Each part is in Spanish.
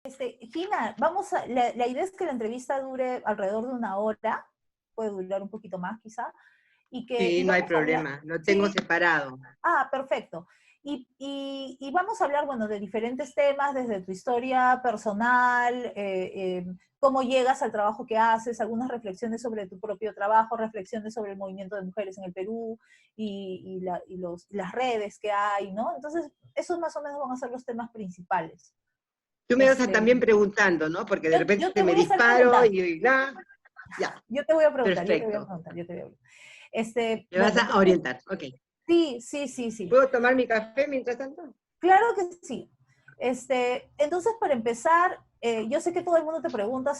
Gina, la idea es que la entrevista dure alrededor de una hora, puede durar un poquito más quizá, Sí, y no hay vamos a hablar, problema, lo tengo sí, separado. perfecto. Y vamos a hablar, bueno, de diferentes temas, desde tu historia personal, cómo llegas al trabajo que haces, algunas reflexiones sobre tu propio trabajo, reflexiones sobre el movimiento de mujeres en el Perú las redes que hay, ¿no? Entonces, esos más o menos van a ser los temas principales. Tú me vas a Este, también preguntando, ¿no? Porque de yo te repente me voy a estar disparo preguntando. y ya, ya, Yo te voy a preguntar, yo te voy a perfecto. preguntar, yo te voy a preguntar. Me vas Bueno, a entonces, orientar, ok. sí, sí, sí, sí. ¿Puedo tomar mi café mientras tanto? Claro que sí. Entonces, para empezar, yo sé que todo el mundo te pregunta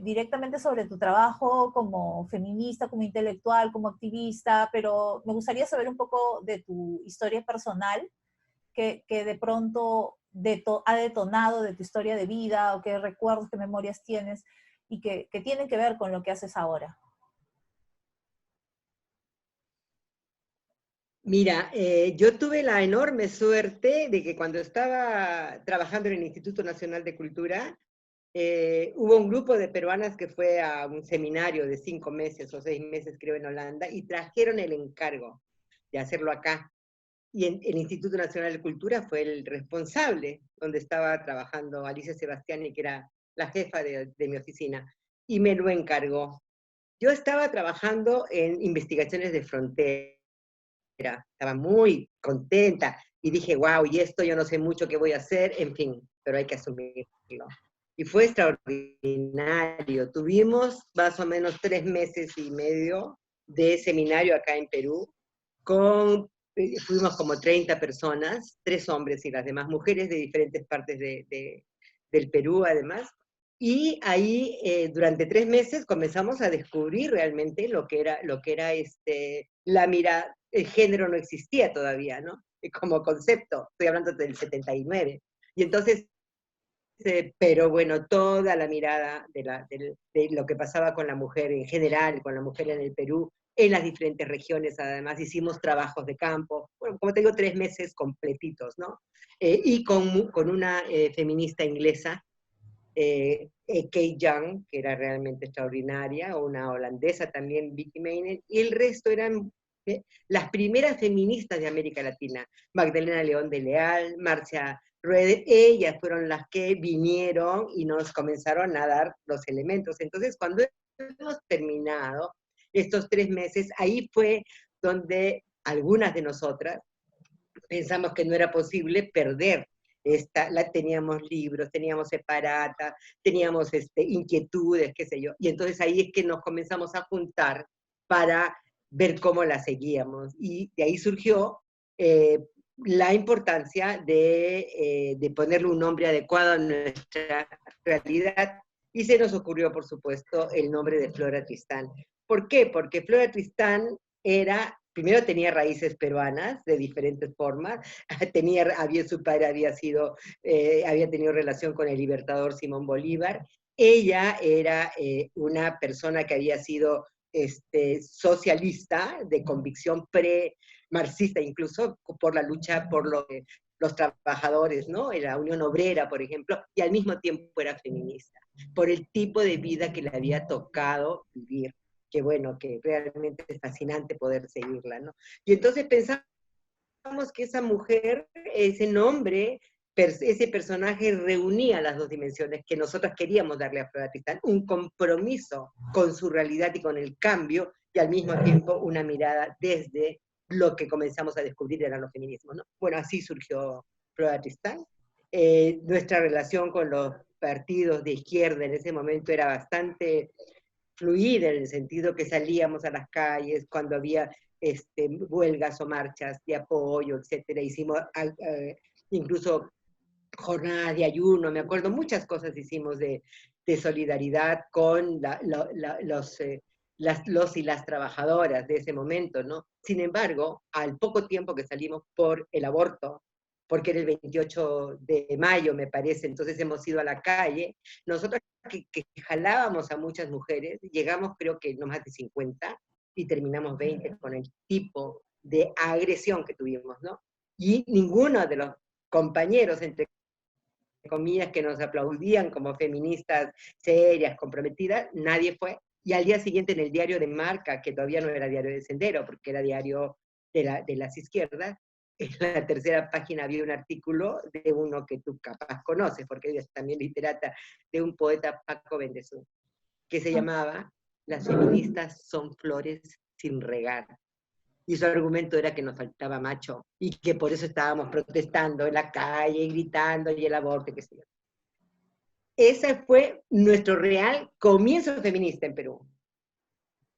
directamente sobre tu trabajo como feminista, como intelectual, como activista, pero me gustaría saber un poco de tu historia personal, que de pronto ha detonado de tu historia de vida, o qué recuerdos, qué memorias tienes, y que tienen que ver con lo que haces ahora. Mira, yo tuve la enorme suerte de que cuando estaba trabajando en el Instituto Nacional de Cultura, hubo un grupo de peruanas que fue a un seminario de 5 meses o 6 meses, creo, en Holanda, y trajeron el encargo de hacerlo acá. Y en el Instituto Nacional de Cultura fue el responsable, donde estaba trabajando Alicia Sebastiani, que era la jefa de mi oficina, y me lo encargó. Yo estaba trabajando en investigaciones de frontera, estaba muy contenta, y dije, wow, y esto yo no sé mucho qué voy a hacer, en fin, pero hay que asumirlo. Y fue extraordinario. Tuvimos más o menos 3 meses y medio de seminario acá en Perú, fuimos como 30 personas, 3 hombres y las demás mujeres de diferentes partes del Perú además, y ahí durante 3 meses comenzamos a descubrir realmente lo que era la mirada. El género no existía todavía, ¿no? Como concepto, estoy hablando del 79. Y entonces, pero bueno, toda la mirada de lo que pasaba con la mujer en general, con la mujer en el Perú, en las diferentes regiones, además hicimos trabajos de campo, bueno, como te digo, 3 meses completitos, ¿no? Y con una feminista inglesa, Kate Young, que era realmente extraordinaria, o una holandesa también, Vicky Meinen, y el resto eran las primeras feministas de América Latina, Magdalena León de Leal, Marcia Rueda, ellas fueron las que vinieron y nos comenzaron a dar los elementos. Entonces, cuando hemos terminado estos 3 meses, ahí fue donde algunas de nosotras pensamos que no era posible perder teníamos libros, teníamos separatas, teníamos inquietudes, qué sé yo, y entonces ahí es que nos comenzamos a juntar para ver cómo la seguíamos, y de ahí surgió la importancia de ponerle un nombre adecuado a nuestra realidad, y se nos ocurrió, por supuesto, el nombre de Flora Tristán. ¿Por qué? Porque Flora Tristán primero tenía raíces peruanas de diferentes formas, su padre había tenido relación con el libertador Simón Bolívar, ella era una persona que había sido socialista, de convicción pre-marxista, incluso por la lucha por los trabajadores, ¿no? En la Unión Obrera, por ejemplo, y al mismo tiempo era feminista, por el tipo de vida que le había tocado vivir, que bueno, que realmente es fascinante poder seguirla, ¿no? Y entonces pensamos que esa mujer, ese nombre, ese personaje reunía las dos dimensiones que nosotros queríamos darle a Flora Tristán, un compromiso con su realidad y con el cambio, y al mismo tiempo una mirada desde lo que comenzamos a descubrir eran los feminismos, ¿no? Bueno, así surgió Flora Tristán. Nuestra relación con los partidos de izquierda en ese momento era bastante fluida, en el sentido que salíamos a las calles cuando había huelgas o marchas de apoyo, etcétera. Hicimos incluso jornadas de ayuno, me acuerdo, muchas cosas hicimos de solidaridad con los y las trabajadoras de ese momento, ¿no? Sin embargo, al poco tiempo que salimos por el aborto, porque era el 28 de mayo, me parece, entonces hemos ido a la calle, nosotros que jalábamos a muchas mujeres, llegamos creo que no más de 50 y terminamos 20 con el tipo de agresión que tuvimos, ¿no? Y ninguno de los compañeros, entre comillas, que nos aplaudían como feministas serias, comprometidas, nadie fue. Y al día siguiente en el diario de Marca, que todavía no era diario de Sendero, porque era diario de las izquierdas, en la tercera página había un artículo de uno que tú capaz conoces, porque ella es también literata, de un poeta, Paco Bendezú, que se llamaba "Las feministas son flores sin regar". Y su argumento era que nos faltaba macho, y que por eso estábamos protestando en la calle, gritando, y el aborto, qué sé yo. Ese fue nuestro real comienzo feminista en Perú.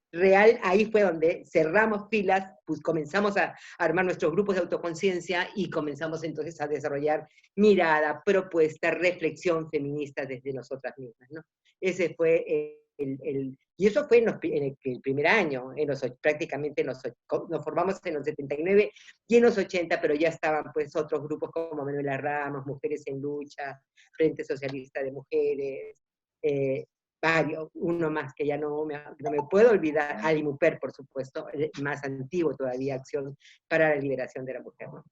Real, ahí fue donde cerramos filas, pues comenzamos a armar nuestros grupos de autoconciencia y comenzamos entonces a desarrollar mirada, propuesta, reflexión feminista desde nosotras mismas, ¿no? Ese fue y eso fue el primer año, prácticamente nos formamos en los 79 y en los 80, pero ya estaban pues otros grupos como Manuela Ramos, Mujeres en Lucha, Frente Socialista de Mujeres, varios, uno más que ya no me puedo olvidar, Alimuper, por supuesto, más antiguo todavía, Acción para la Liberación de la Mujer, ¿no?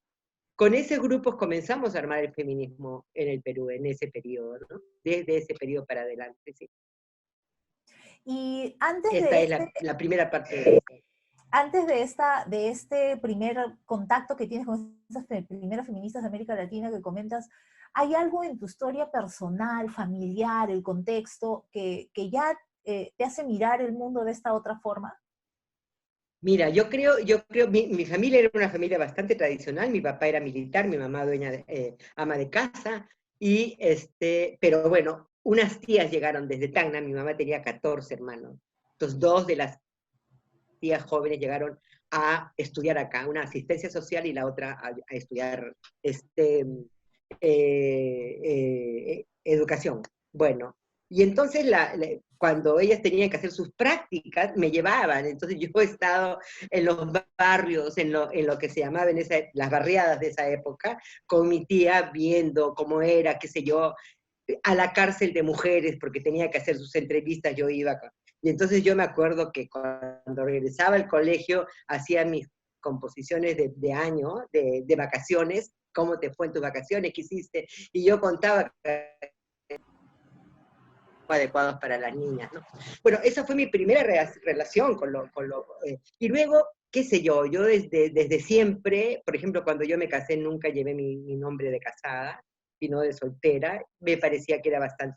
Con esos grupos comenzamos a armar el feminismo en el Perú, en ese periodo, ¿no? Desde ese periodo para adelante, sí. Y antes Esta de es la primera parte de esto. Antes de este primer contacto que tienes con esas primeras feministas de América Latina que comentas, ¿hay algo en tu historia personal, familiar, el contexto, que ya te hace mirar el mundo de esta otra forma? Mira, yo creo, mi familia era una familia bastante tradicional, mi papá era militar, mi mamá ama de casa, pero bueno, unas tías llegaron desde Tacna, mi mamá tenía 14 hermanos, entonces 2 de las tías jóvenes llegaron a estudiar acá, una asistencia social y la otra a estudiar educación. Bueno, y entonces cuando ellas tenían que hacer sus prácticas, me llevaban. Entonces yo he estado en los barrios, en lo que se llamaban las barriadas de esa época, con mi tía viendo cómo era, qué sé yo, a la cárcel de mujeres, porque tenía que hacer sus entrevistas, yo iba. Y entonces yo me acuerdo que cuando regresaba al colegio, hacía mis composiciones de año, de vacaciones, cómo te fue en tus vacaciones, qué hiciste, y yo contaba adecuados para las niñas, ¿no? Bueno, esa fue mi primera relación y luego, qué sé yo desde siempre, por ejemplo, cuando yo me casé nunca llevé mi nombre de casada, sino de soltera, me parecía que era bastante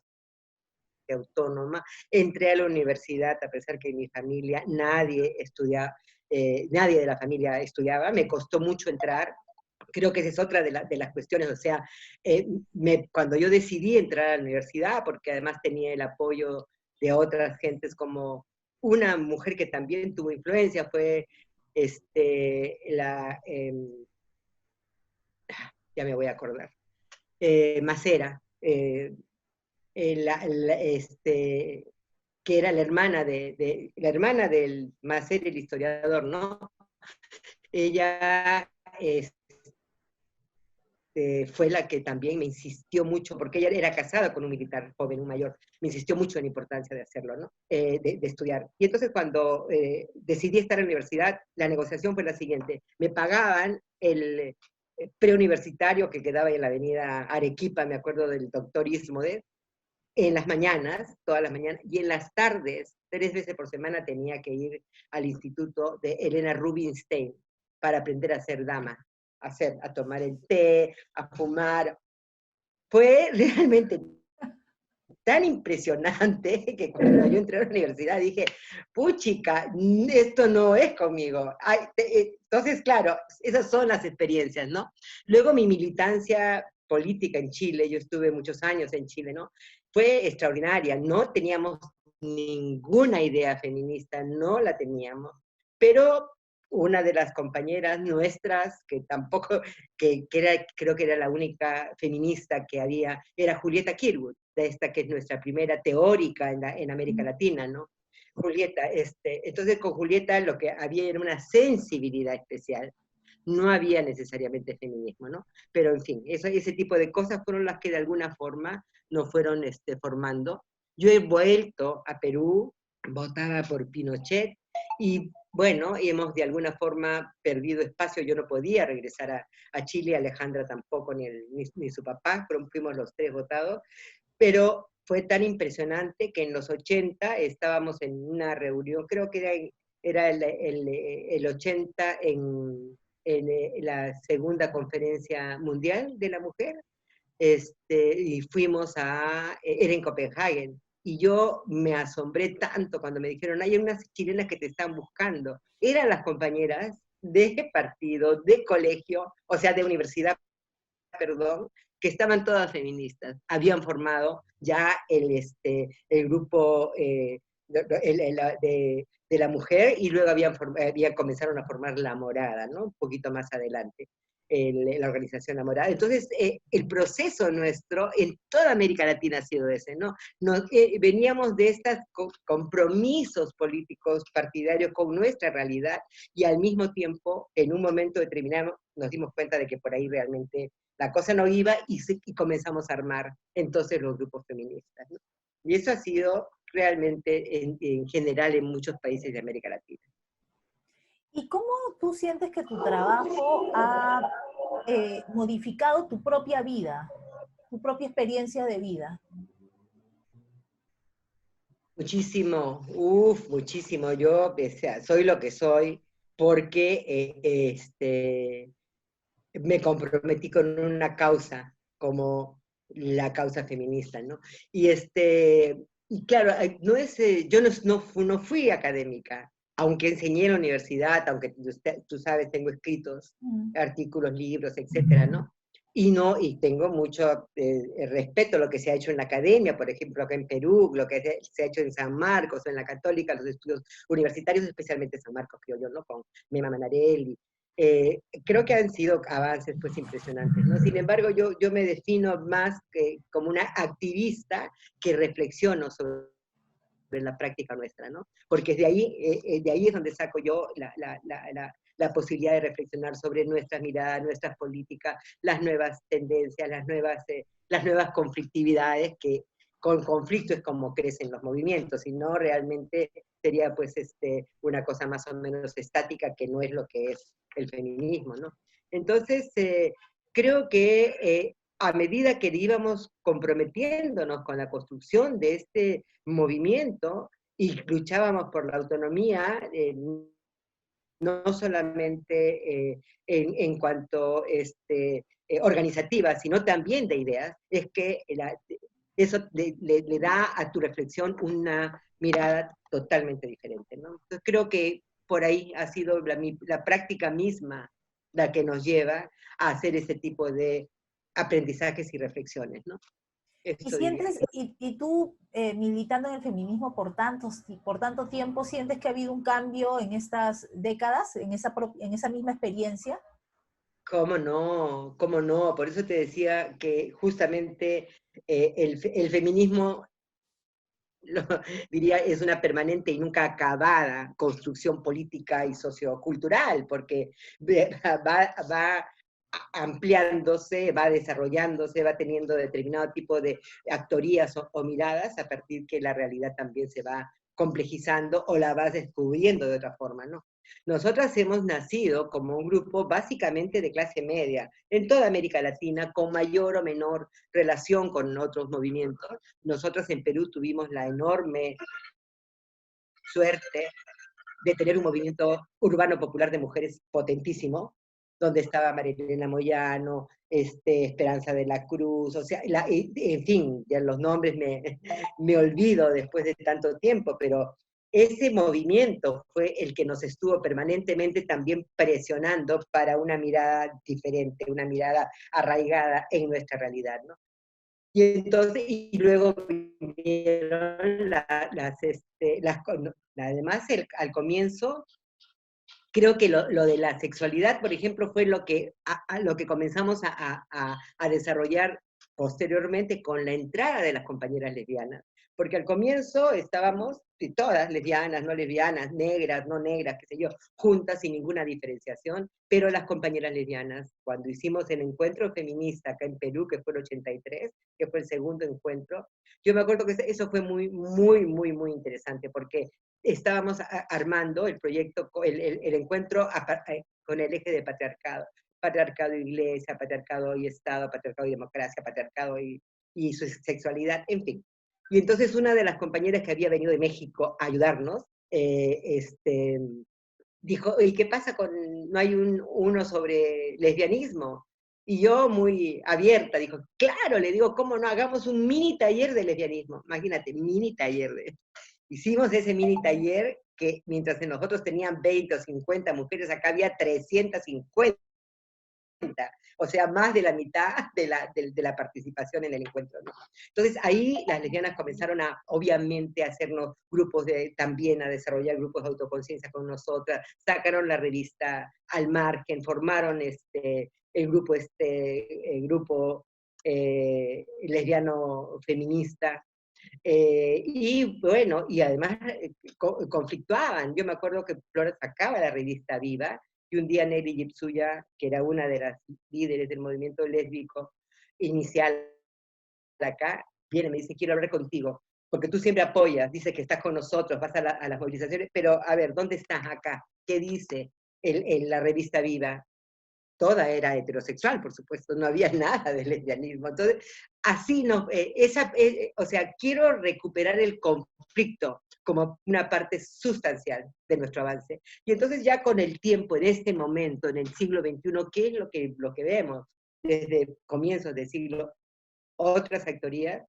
autónoma. Entré a la universidad a pesar que en mi familia nadie de la familia estudiaba, me costó mucho entrar. Creo que esa es otra de las cuestiones, o sea, cuando yo decidí entrar a la universidad, porque además tenía el apoyo de otras gentes, como una mujer que también tuvo influencia, fue ya me voy a acordar, Macera, que era la hermana del Macera, el historiador, ¿no? Ella fue la que también me insistió mucho, porque ella era casada con un militar joven, un mayor, me insistió mucho en la importancia de hacerlo, ¿no? De estudiar. Y entonces cuando decidí estar en la universidad, la negociación fue la siguiente, me pagaban el preuniversitario que quedaba en la avenida Arequipa, me acuerdo del doctor Ismodes, en las mañanas, todas las mañanas, y en las tardes, 3 veces por semana tenía que ir al instituto de Elena Rubinstein para aprender a ser dama, a tomar el té, a fumar. Fue realmente tan impresionante que cuando yo entré a la universidad dije, puchica, esto no es conmigo. Entonces, claro, esas son las experiencias, ¿no? Luego mi militancia política en Chile, yo estuve muchos años en Chile, ¿no? Fue extraordinaria, no teníamos ninguna idea feminista, no la teníamos, pero una de las compañeras nuestras, que tampoco, creo que era la única feminista que había, era Julieta Kirwood, esta que es nuestra primera teórica en América Latina, ¿no? Julieta, entonces con Julieta lo que había era una sensibilidad especial, no había necesariamente feminismo, ¿no? Pero en fin, ese tipo de cosas fueron las que de alguna forma nos fueron formando. Yo he vuelto a Perú, votada por Pinochet, y bueno, y hemos de alguna forma perdido espacio. Yo no podía regresar a Chile, Alejandra tampoco, ni su papá, pero fuimos los tres votados, pero fue tan impresionante que en los 80 estábamos en una reunión, creo que era el 80 en la segunda conferencia mundial de la mujer, y fuimos era en Copenhague, y yo me asombré tanto cuando me dijeron, hay unas chilenas que te están buscando. Eran las compañeras de partido, de colegio, o sea, de universidad, perdón, que estaban todas feministas. Habían formado ya el grupo de la mujer, y luego comenzaron a formar La Morada, ¿no? Un poquito más adelante, la organización La Morada. Entonces, el proceso nuestro en toda América Latina ha sido ese, ¿no? Veníamos de estos compromisos políticos partidarios con nuestra realidad, y al mismo tiempo, en un momento determinado, nos dimos cuenta de que por ahí realmente la cosa no iba, y comenzamos a armar entonces los grupos feministas, ¿no? Y eso ha sido realmente en general en muchos países de América Latina. ¿Y cómo tú sientes que tu trabajo ha modificado tu propia vida, tu propia experiencia de vida? Muchísimo, muchísimo. Yo, o sea, soy lo que soy porque me comprometí con una causa como la causa feminista, ¿no? Y claro, yo no fui académica, aunque enseñé en la universidad, aunque tú sabes, tengo escritos, Mm. artículos, libros, etcétera, ¿no? Y tengo mucho respeto a lo que se ha hecho en la academia, por ejemplo, acá en Perú, lo que se ha hecho en San Marcos, en la Católica, los estudios universitarios, especialmente San Marcos, creo yo, ¿no? Con Mema Manarelli. Creo que han sido avances pues impresionantes, ¿no? Sin embargo, yo me defino más como una activista que reflexiono sobre la práctica nuestra, ¿no? Porque de ahí es donde saco yo la posibilidad de reflexionar sobre nuestras miradas, nuestras políticas, las nuevas tendencias, las nuevas conflictividades, que con conflicto es como crecen los movimientos, y no realmente sería pues una cosa más o menos estática, que no es lo que es el feminismo, ¿no? Entonces, creo que a medida que íbamos comprometiendo con la construcción de este movimiento y luchábamos por la autonomía, no solamente en cuanto organizativa, sino también de ideas, es que eso le da a tu reflexión una mirada totalmente diferente, ¿no? Entonces creo que por ahí ha sido la práctica misma la que nos lleva a hacer ese tipo de aprendizajes y reflexiones, ¿no? Y Eso diría sientes, yo. y tú militando en el feminismo por tanto tiempo, ¿sientes que ha habido un cambio en estas décadas, en esa misma experiencia? ¿Cómo no? ¿Cómo no? Por eso te decía que justamente el feminismo, lo, diría, es una permanente y nunca acabada construcción política y sociocultural, porque va ampliándose, va desarrollándose, va teniendo determinado tipo de actorías o miradas, a partir que la realidad también se va complejizando o la vas descubriendo de otra forma, ¿no? Nosotras hemos nacido como un grupo básicamente de clase media en toda América Latina, con mayor o menor relación con otros movimientos. Nosotros en Perú tuvimos la enorme suerte de tener un movimiento urbano popular de mujeres potentísimo, donde estaba Marilena Moyano, Esperanza de la Cruz, o sea, en fin, ya los nombres me olvido después de tanto tiempo, pero ese movimiento fue el que nos estuvo permanentemente también presionando para una mirada diferente, una mirada arraigada en nuestra realidad, ¿no? Y entonces, y luego vinieron además, al comienzo, creo que lo de la sexualidad, por ejemplo, fue lo que comenzamos a desarrollar posteriormente con la entrada de las compañeras lesbianas. Porque al comienzo estábamos todas lesbianas, no lesbianas, negras, no negras, qué sé yo, juntas sin ninguna diferenciación, pero las compañeras lesbianas, cuando hicimos el encuentro feminista acá en Perú, que fue el 83, que fue el segundo encuentro, yo me acuerdo que eso fue muy, muy, muy, muy interesante, porque estábamos armando el proyecto, el encuentro con el eje de patriarcado. Patriarcado y iglesia, patriarcado y Estado, patriarcado y democracia, patriarcado y su sexualidad, en fin. Y entonces una de las compañeras que había venido de México a ayudarnos, dijo, ¿y qué pasa con, no hay uno sobre lesbianismo? Y yo muy abierta, dijo, claro, le digo, ¿cómo no? Hagamos un mini taller de lesbianismo. Imagínate, mini taller. Hicimos ese mini taller que mientras en nosotros tenían 20 o 50 mujeres, acá había 350. O sea, más de la mitad de la participación en el encuentro, ¿no? Entonces ahí las lesbianas comenzaron a, obviamente, a hacernos grupos también a desarrollar grupos de autoconciencia con nosotras, sacaron la revista Al Margen, formaron el grupo lesbiano feminista, y bueno, y además conflictuaban. Yo me acuerdo que Flora sacaba la revista Viva, y un día Nelly Gipsuya, que era una de las líderes del movimiento lésbico inicial acá, viene y me dice, quiero hablar contigo, porque tú siempre apoyas, dice que estás con nosotros, vas a las movilizaciones, pero a ver, ¿dónde estás acá? ¿Qué dice la revista Viva? Toda era heterosexual, por supuesto, no había nada de lesbianismo. Entonces, así o sea, quiero recuperar el conflicto como una parte sustancial de nuestro avance. Y entonces ya con el tiempo, en este momento, en el siglo XXI, ¿qué es lo que vemos desde comienzos del siglo? Otras actorías,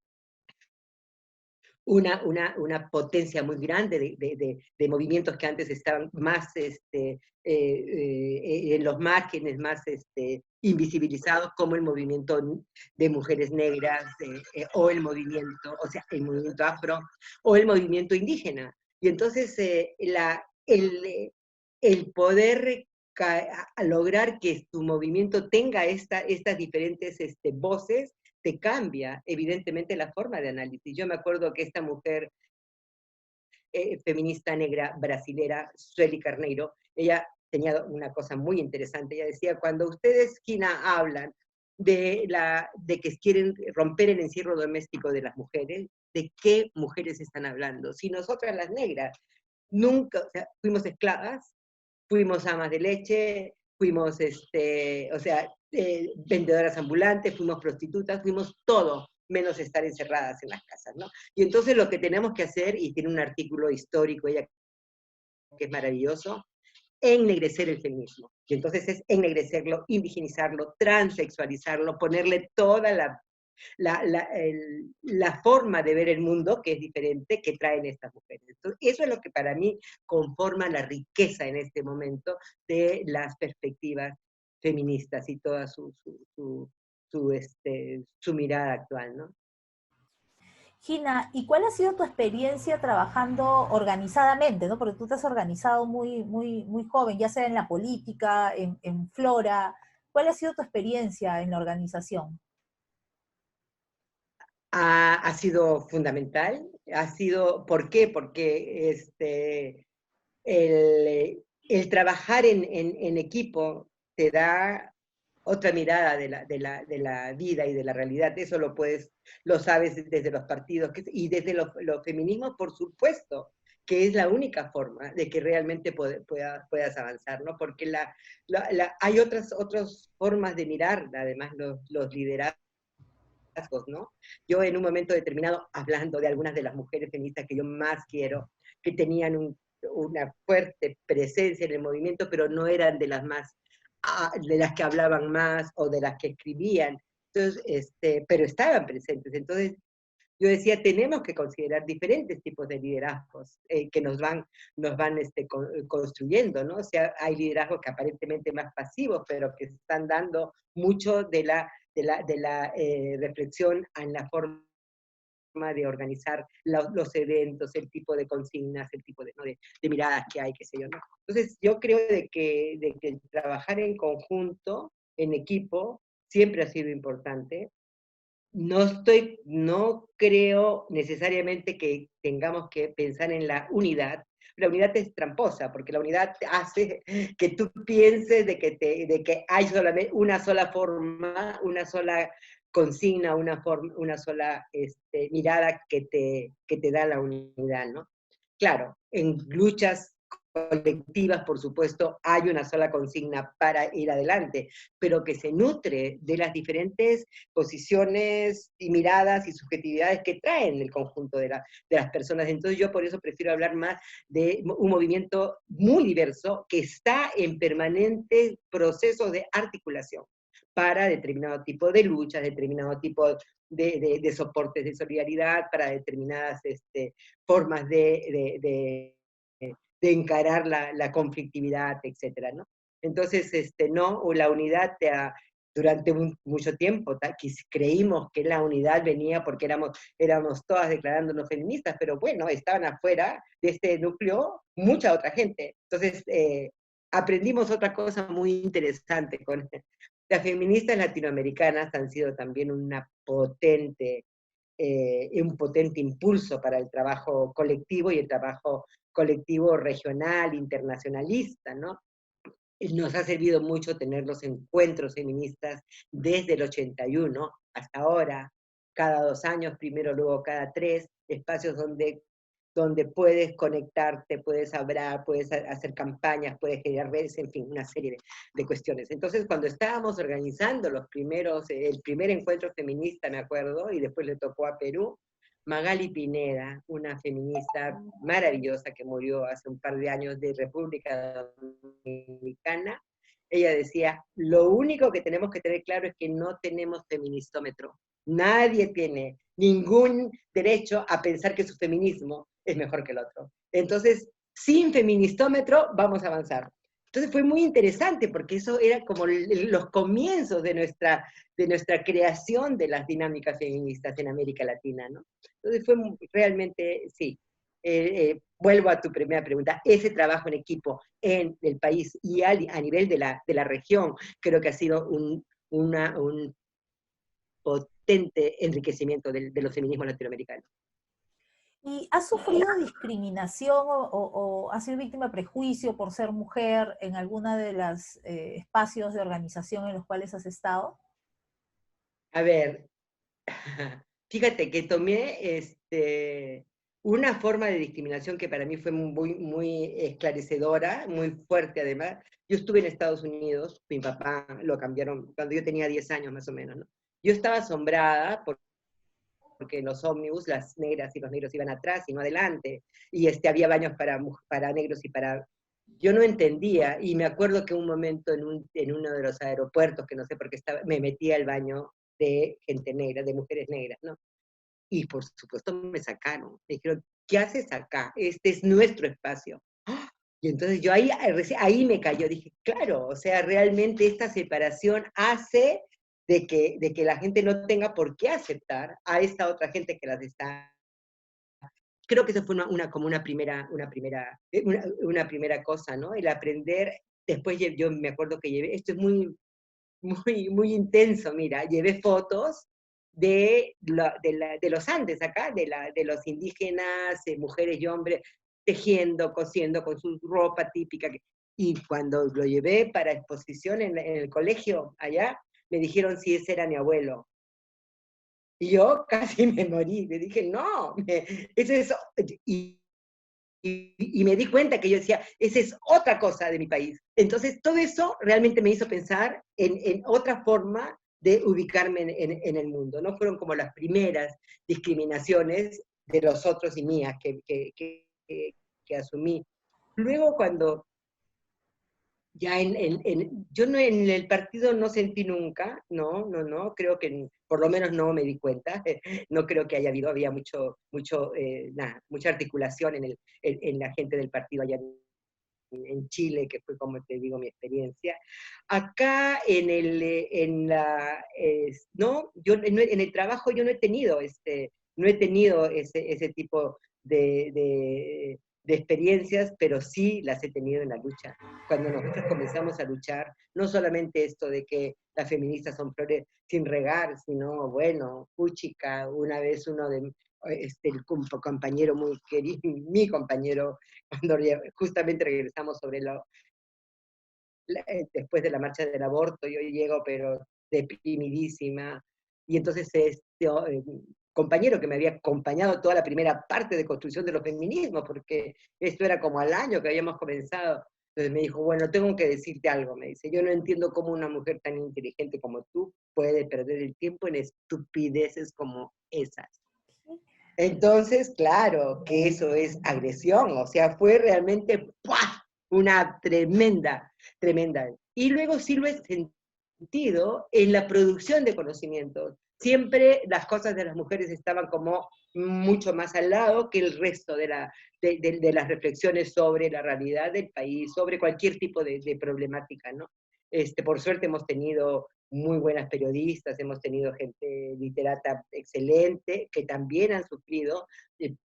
una potencia muy grande de movimientos que antes estaban más en los márgenes, más invisibilizados, como el movimiento de mujeres negras, o el movimiento afro, o el movimiento indígena. Y entonces el poder lograr que tu movimiento tenga estas diferentes voces, te cambia evidentemente la forma de análisis. Yo me acuerdo que esta mujer feminista negra brasilera, Sueli Carneiro, ella tenía una cosa muy interesante, ella decía, cuando ustedes, Gina, hablan de que quieren romper el encierro doméstico de las mujeres, ¿de qué mujeres están hablando? Si nosotras las negras nunca, o sea, fuimos esclavas, fuimos amas de leche, fuimos, vendedoras ambulantes, fuimos prostitutas, fuimos todo, menos estar encerradas en las casas, ¿no? Y entonces lo que tenemos que hacer, y tiene un artículo histórico, ella que es maravilloso, ennegrecer el feminismo. Y entonces es ennegrecerlo, indigenizarlo, transexualizarlo, ponerle toda la forma de ver el mundo, que es diferente, que traen estas mujeres. Entonces, eso es lo que para mí conforma la riqueza en este momento de las perspectivas feministas y toda su mirada actual, ¿no? Gina, ¿y cuál ha sido tu experiencia trabajando organizadamente, ¿no? Porque tú te has organizado muy joven, ya sea en la política, en Flora. ¿Cuál ha sido tu experiencia en la organización? Ha sido fundamental, ¿por qué? Porque el trabajar en equipo te da otra mirada de la vida y de la realidad. Eso lo sabes desde los partidos y desde los feminismos, por supuesto, que es la única forma de que realmente puedas avanzar, ¿no? Porque hay otras formas de mirar, además, los liderazgos, ¿no? Yo en un momento determinado, hablando de algunas de las mujeres feministas que yo más quiero, que tenían una fuerte presencia en el movimiento, pero no eran de las que hablaban más o de las que escribían, entonces, pero estaban presentes. Entonces yo decía, tenemos que considerar diferentes tipos de liderazgos que nos van construyendo, ¿no? O sea, hay liderazgos que aparentemente más pasivos, pero que están dando mucho de la reflexión en la forma de organizar los eventos, el tipo de consignas, el tipo ¿no? de miradas que hay, qué sé yo, ¿no? Entonces, yo creo de que trabajar en conjunto, en equipo, siempre ha sido importante. No creo necesariamente que tengamos que pensar en la unidad. La unidad es tramposa, porque la unidad hace que tú pienses de que hay solamente una sola forma, una sola consigna, una sola mirada que te da la unidad, ¿no? claro, en luchas colectivas, por supuesto, hay una sola consigna para ir adelante, pero que se nutre de las diferentes posiciones y miradas y subjetividades que traen el conjunto de las personas. Entonces yo por eso prefiero hablar más de un movimiento muy diverso que está en permanente proceso de articulación para determinado tipo de luchas, determinado tipo de soportes de solidaridad, para determinadas formas de encarar la conflictividad, etcétera, ¿no? Entonces, no, la unidad durante mucho tiempo creímos que la unidad venía porque éramos todas declarándonos feministas, pero bueno, estaban afuera de este núcleo mucha otra gente. Entonces, aprendimos otra cosa muy interesante. Las feministas latinoamericanas han sido también un potente impulso para el trabajo colectivo y el trabajo colectivo regional, internacionalista, ¿no? Nos ha servido mucho tener los encuentros feministas desde el 81 hasta ahora, cada 2 años, primero, luego cada 3, espacios donde puedes conectarte, puedes hablar, puedes hacer campañas, puedes generar redes, en fin, una serie de cuestiones. Entonces, cuando estábamos organizando el primer encuentro feminista, me acuerdo, y después le tocó a Perú, Magali Pineda, una feminista maravillosa que murió hace un par de años de República Dominicana, ella decía, lo único que tenemos que tener claro es que no tenemos feministómetro. Nadie tiene ningún derecho a pensar que su feminismo es mejor que el otro. Entonces, sin feministómetro vamos a avanzar. Entonces fue muy interesante porque eso era como los comienzos de nuestra creación de las dinámicas feministas en América Latina, ¿no? Entonces fue realmente, sí. Vuelvo a tu primera pregunta, ese trabajo en equipo en el país y a nivel de la región, creo que ha sido un potente enriquecimiento de los feminismos latinoamericanos. ¿Y has sufrido discriminación o has sido víctima de prejuicio por ser mujer en alguna de los espacios de organización en los cuales has estado? A ver, fíjate que tomé una forma de discriminación que para mí fue muy, muy esclarecedora, muy fuerte además. Yo estuve en Estados Unidos, mi papá lo cambiaron cuando yo tenía 10 años más o menos, ¿no? Yo estaba asombrada porque en los ómnibus las negras y los negros iban atrás y no adelante, y había baños para negros y para... Yo no entendía, y me acuerdo que un momento en uno de los aeropuertos, que no sé por qué estaba, me metí al baño de gente negra, de mujeres negras, ¿no? Y por supuesto me sacaron, me dijeron, ¿qué haces acá? Este es nuestro espacio. Y entonces yo ahí me cayó, dije, claro, o sea, realmente esta separación hace de que la gente no tenga por qué aceptar a esta otra gente que las está. Creo que eso fue como una primera cosa, ¿no? El aprender, después yo me acuerdo que esto es muy, muy, muy intenso, mira, llevé fotos de los Andes acá, de los indígenas, mujeres y hombres, tejiendo, cosiendo con su ropa típica. Y cuando lo llevé para exposición en el colegio allá, me dijeron si ese era mi abuelo. Y yo casi me morí, le dije, no, ese es, y me di cuenta que yo decía, esa es otra cosa de mi país. Entonces, todo eso realmente me hizo pensar en otra forma de ubicarme en el mundo. No fueron como las primeras discriminaciones de los otros y mías que asumí. Luego, cuando ya yo no, en el partido no sentí nunca, no, creo que por lo menos no me di cuenta, no creo que había mucha articulación en la gente del partido allá en Chile, que fue, como te digo, mi experiencia. Acá no, yo en el trabajo yo no he tenido ese tipo de experiencias, pero sí las he tenido en la lucha. Cuando nosotros comenzamos a luchar, no solamente esto de que las feministas son flores sin regar, sino, bueno, puchica, una vez uno de el compañero muy querido, mi compañero, cuando justamente regresamos después de la marcha del aborto, yo llego pero deprimidísima, y entonces compañero que me había acompañado toda la primera parte de construcción de los feminismos, porque esto era como al año que habíamos comenzado. Entonces me dijo, bueno, tengo que decirte algo, me dice, yo no entiendo cómo una mujer tan inteligente como tú puede perder el tiempo en estupideces como esas. Entonces, claro, que eso es agresión, o sea, fue realmente ¡pua! Una tremenda, tremenda. Y luego sí lo he sentido en la producción de conocimientos. Siempre las cosas de las mujeres estaban como mucho más al lado que el resto de las reflexiones sobre la realidad del país, sobre cualquier tipo de problemática, ¿no? Por suerte hemos tenido muy buenas periodistas, hemos tenido gente literata excelente, que también han sufrido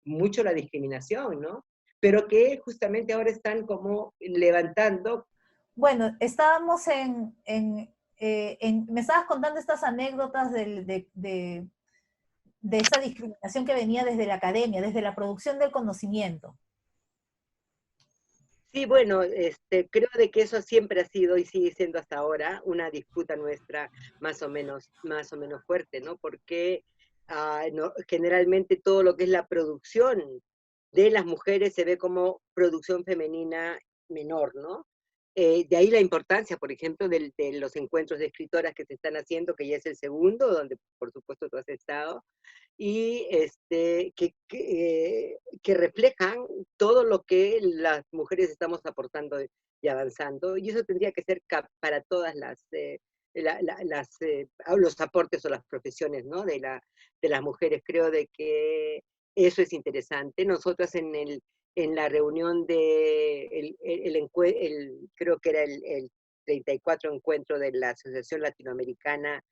mucho la discriminación, ¿no? Pero que justamente ahora están como levantando. Bueno, estábamos me estabas contando estas anécdotas de esta discriminación que venía desde la academia, desde la producción del conocimiento. Sí, bueno, creo de que eso siempre ha sido y sigue siendo hasta ahora una disputa nuestra más o menos fuerte, ¿no? Porque no, generalmente todo lo que es la producción de las mujeres se ve como producción femenina menor, ¿no? De ahí la importancia, por ejemplo, de los encuentros de escritoras que se están haciendo, que ya es el segundo, donde por supuesto tú has estado, y que reflejan todo lo que las mujeres estamos aportando y avanzando, y eso tendría que ser para todas los aportes o las profesiones, ¿no? De las mujeres. Creo de que eso es interesante. Nosotras en la reunión creo que era el 34 encuentro de la Asociación Latinoamericana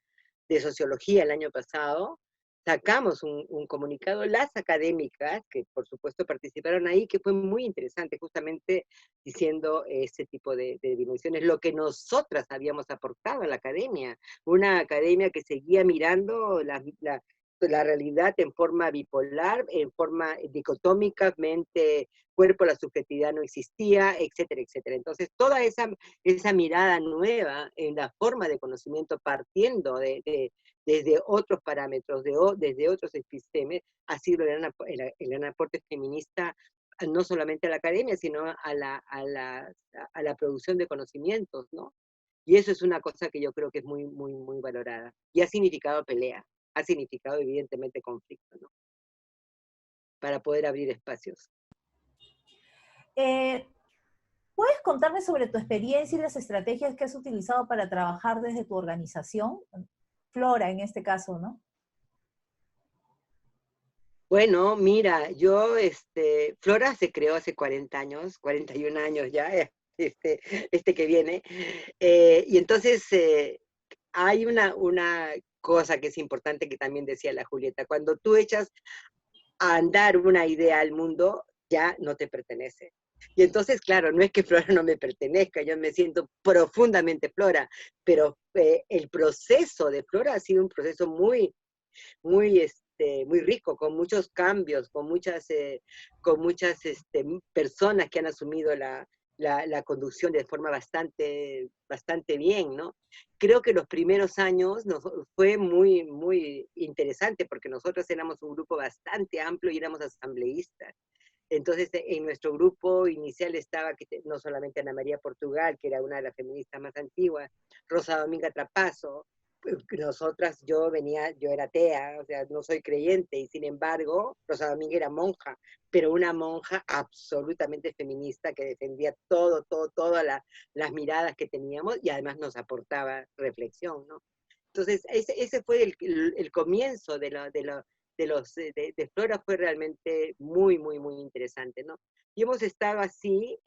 de Sociología el año pasado, sacamos un comunicado, las académicas, que por supuesto participaron ahí, que fue muy interesante, justamente diciendo ese tipo de dimensiones, lo que nosotras habíamos aportado a la academia, una academia que seguía mirando la realidad en forma bipolar, en forma dicotómica, mente, cuerpo, la subjetividad no existía, etcétera, etcétera. Entonces, toda esa mirada nueva en la forma de conocimiento partiendo desde otros parámetros, desde otros epistemes, ha sido el gran aporte feminista no solamente a la academia, sino a la producción de conocimientos, ¿no? Y eso es una cosa que yo creo que es muy, muy, muy valorada. Y ha significado pelea, ha significado evidentemente conflicto, ¿no? Para poder abrir espacios. Eh, ¿Puedes contarme sobre tu experiencia y las estrategias que has utilizado para trabajar desde tu organización? Flora, en este caso, ¿no? Bueno, mira, Flora se creó hace 40 años, 41 años ya, este que viene, y entonces hay una cosa que es importante que también decía la Julieta, cuando tú echas a andar una idea al mundo, ya no te pertenece. Y entonces, claro, no es que Flora no me pertenezca, yo me siento profundamente Flora, pero el proceso de Flora ha sido un proceso muy, muy rico, con muchos cambios, con muchas personas que han asumido la conducción de forma bastante bien, ¿no? Creo que los primeros años fue muy, muy interesante porque nosotros éramos un grupo bastante amplio y éramos asambleístas. Entonces, en nuestro grupo inicial estaba no solamente Ana María Portugal, que era una de las feministas más antiguas, Rosa Dominga Trapazo, yo era atea, o sea, no soy creyente, y sin embargo, Rosa Dominga era monja, pero una monja absolutamente feminista que defendía todas las miradas que teníamos y además nos aportaba reflexión, ¿no? Entonces, ese fue el comienzo de Flora, fue realmente muy, muy, muy interesante, ¿no? Y hemos estado así,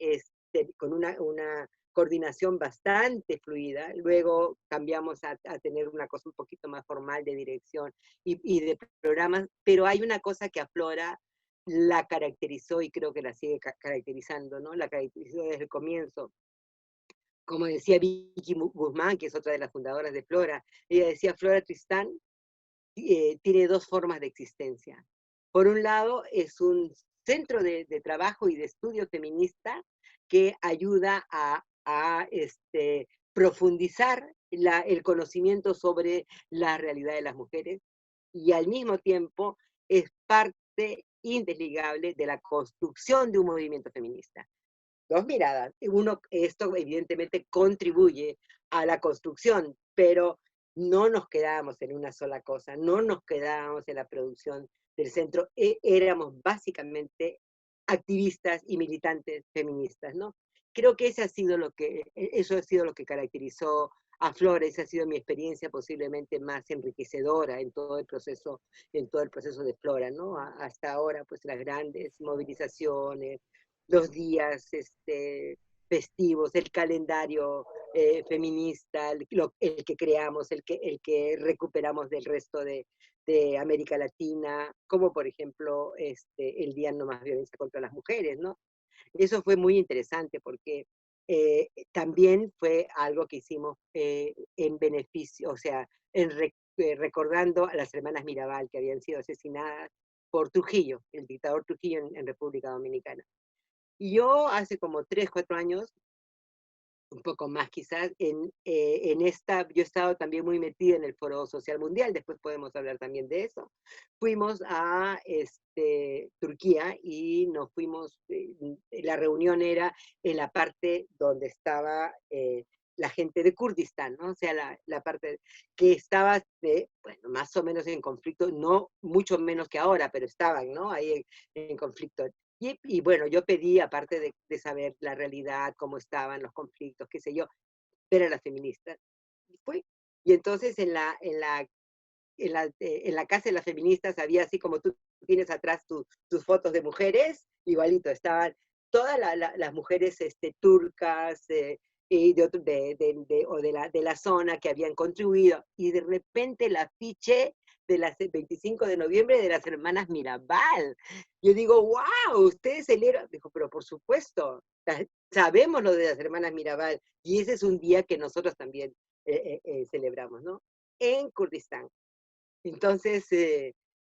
con una coordinación bastante fluida, luego cambiamos a tener una cosa un poquito más formal de dirección y de programas, pero hay una cosa que a Flora la caracterizó y creo que la sigue caracterizando, ¿no? La caracterizó desde el comienzo. Como decía Vicky Guzmán, que es otra de las fundadoras de Flora, ella decía, Flora Tristán tiene dos formas de existencia. Por un lado, es un centro de trabajo y de estudio feminista que ayuda a profundizar el conocimiento sobre la realidad de las mujeres, y al mismo tiempo es parte indesligable de la construcción de un movimiento feminista. Dos miradas. Uno, esto evidentemente contribuye a la construcción, pero no nos quedábamos en una sola cosa, no nos quedábamos en la producción del centro, éramos básicamente activistas y militantes feministas, ¿no? Creo que ese ha sido eso ha sido lo que caracterizó a Flora, esa ha sido mi experiencia posiblemente más enriquecedora en todo el proceso de Flora, ¿no? Hasta ahora, pues las grandes movilizaciones, los días festivos, el calendario feminista, el que creamos, el que recuperamos del resto de América Latina, como por ejemplo el Día No Más Violencia contra las Mujeres, ¿no? Eso fue muy interesante porque también fue algo que hicimos en beneficio, o sea, recordando a las hermanas Mirabal que habían sido asesinadas por Trujillo, el dictador Trujillo en República Dominicana. Y yo hace como 3, 4 años, un poco más quizás, yo he estado también muy metida en el Foro Social Mundial, después podemos hablar también de eso. Fuimos a Turquía y nos fuimos, la reunión era en la parte donde estaba la gente de Kurdistán, ¿no? O sea, la parte que estaba, bueno, más o menos en conflicto, no mucho menos que ahora, pero estaban, ¿no? Ahí en conflicto. Y bueno, yo pedí, aparte de saber la realidad, cómo estaban los conflictos, qué sé yo, ver a las feministas. Y fui. Y entonces en la casa de las feministas había así como tú tienes atrás tus fotos de mujeres, igualito, estaban todas las mujeres turcas y de la zona que habían contribuido, y de repente el afiche de las 25 de noviembre de las hermanas Mirabal. Yo digo, wow, ustedes celebran. Dijo, pero por supuesto, sabemos lo de las hermanas Mirabal, y ese es un día que nosotros también celebramos, ¿no? En Kurdistán. Entonces,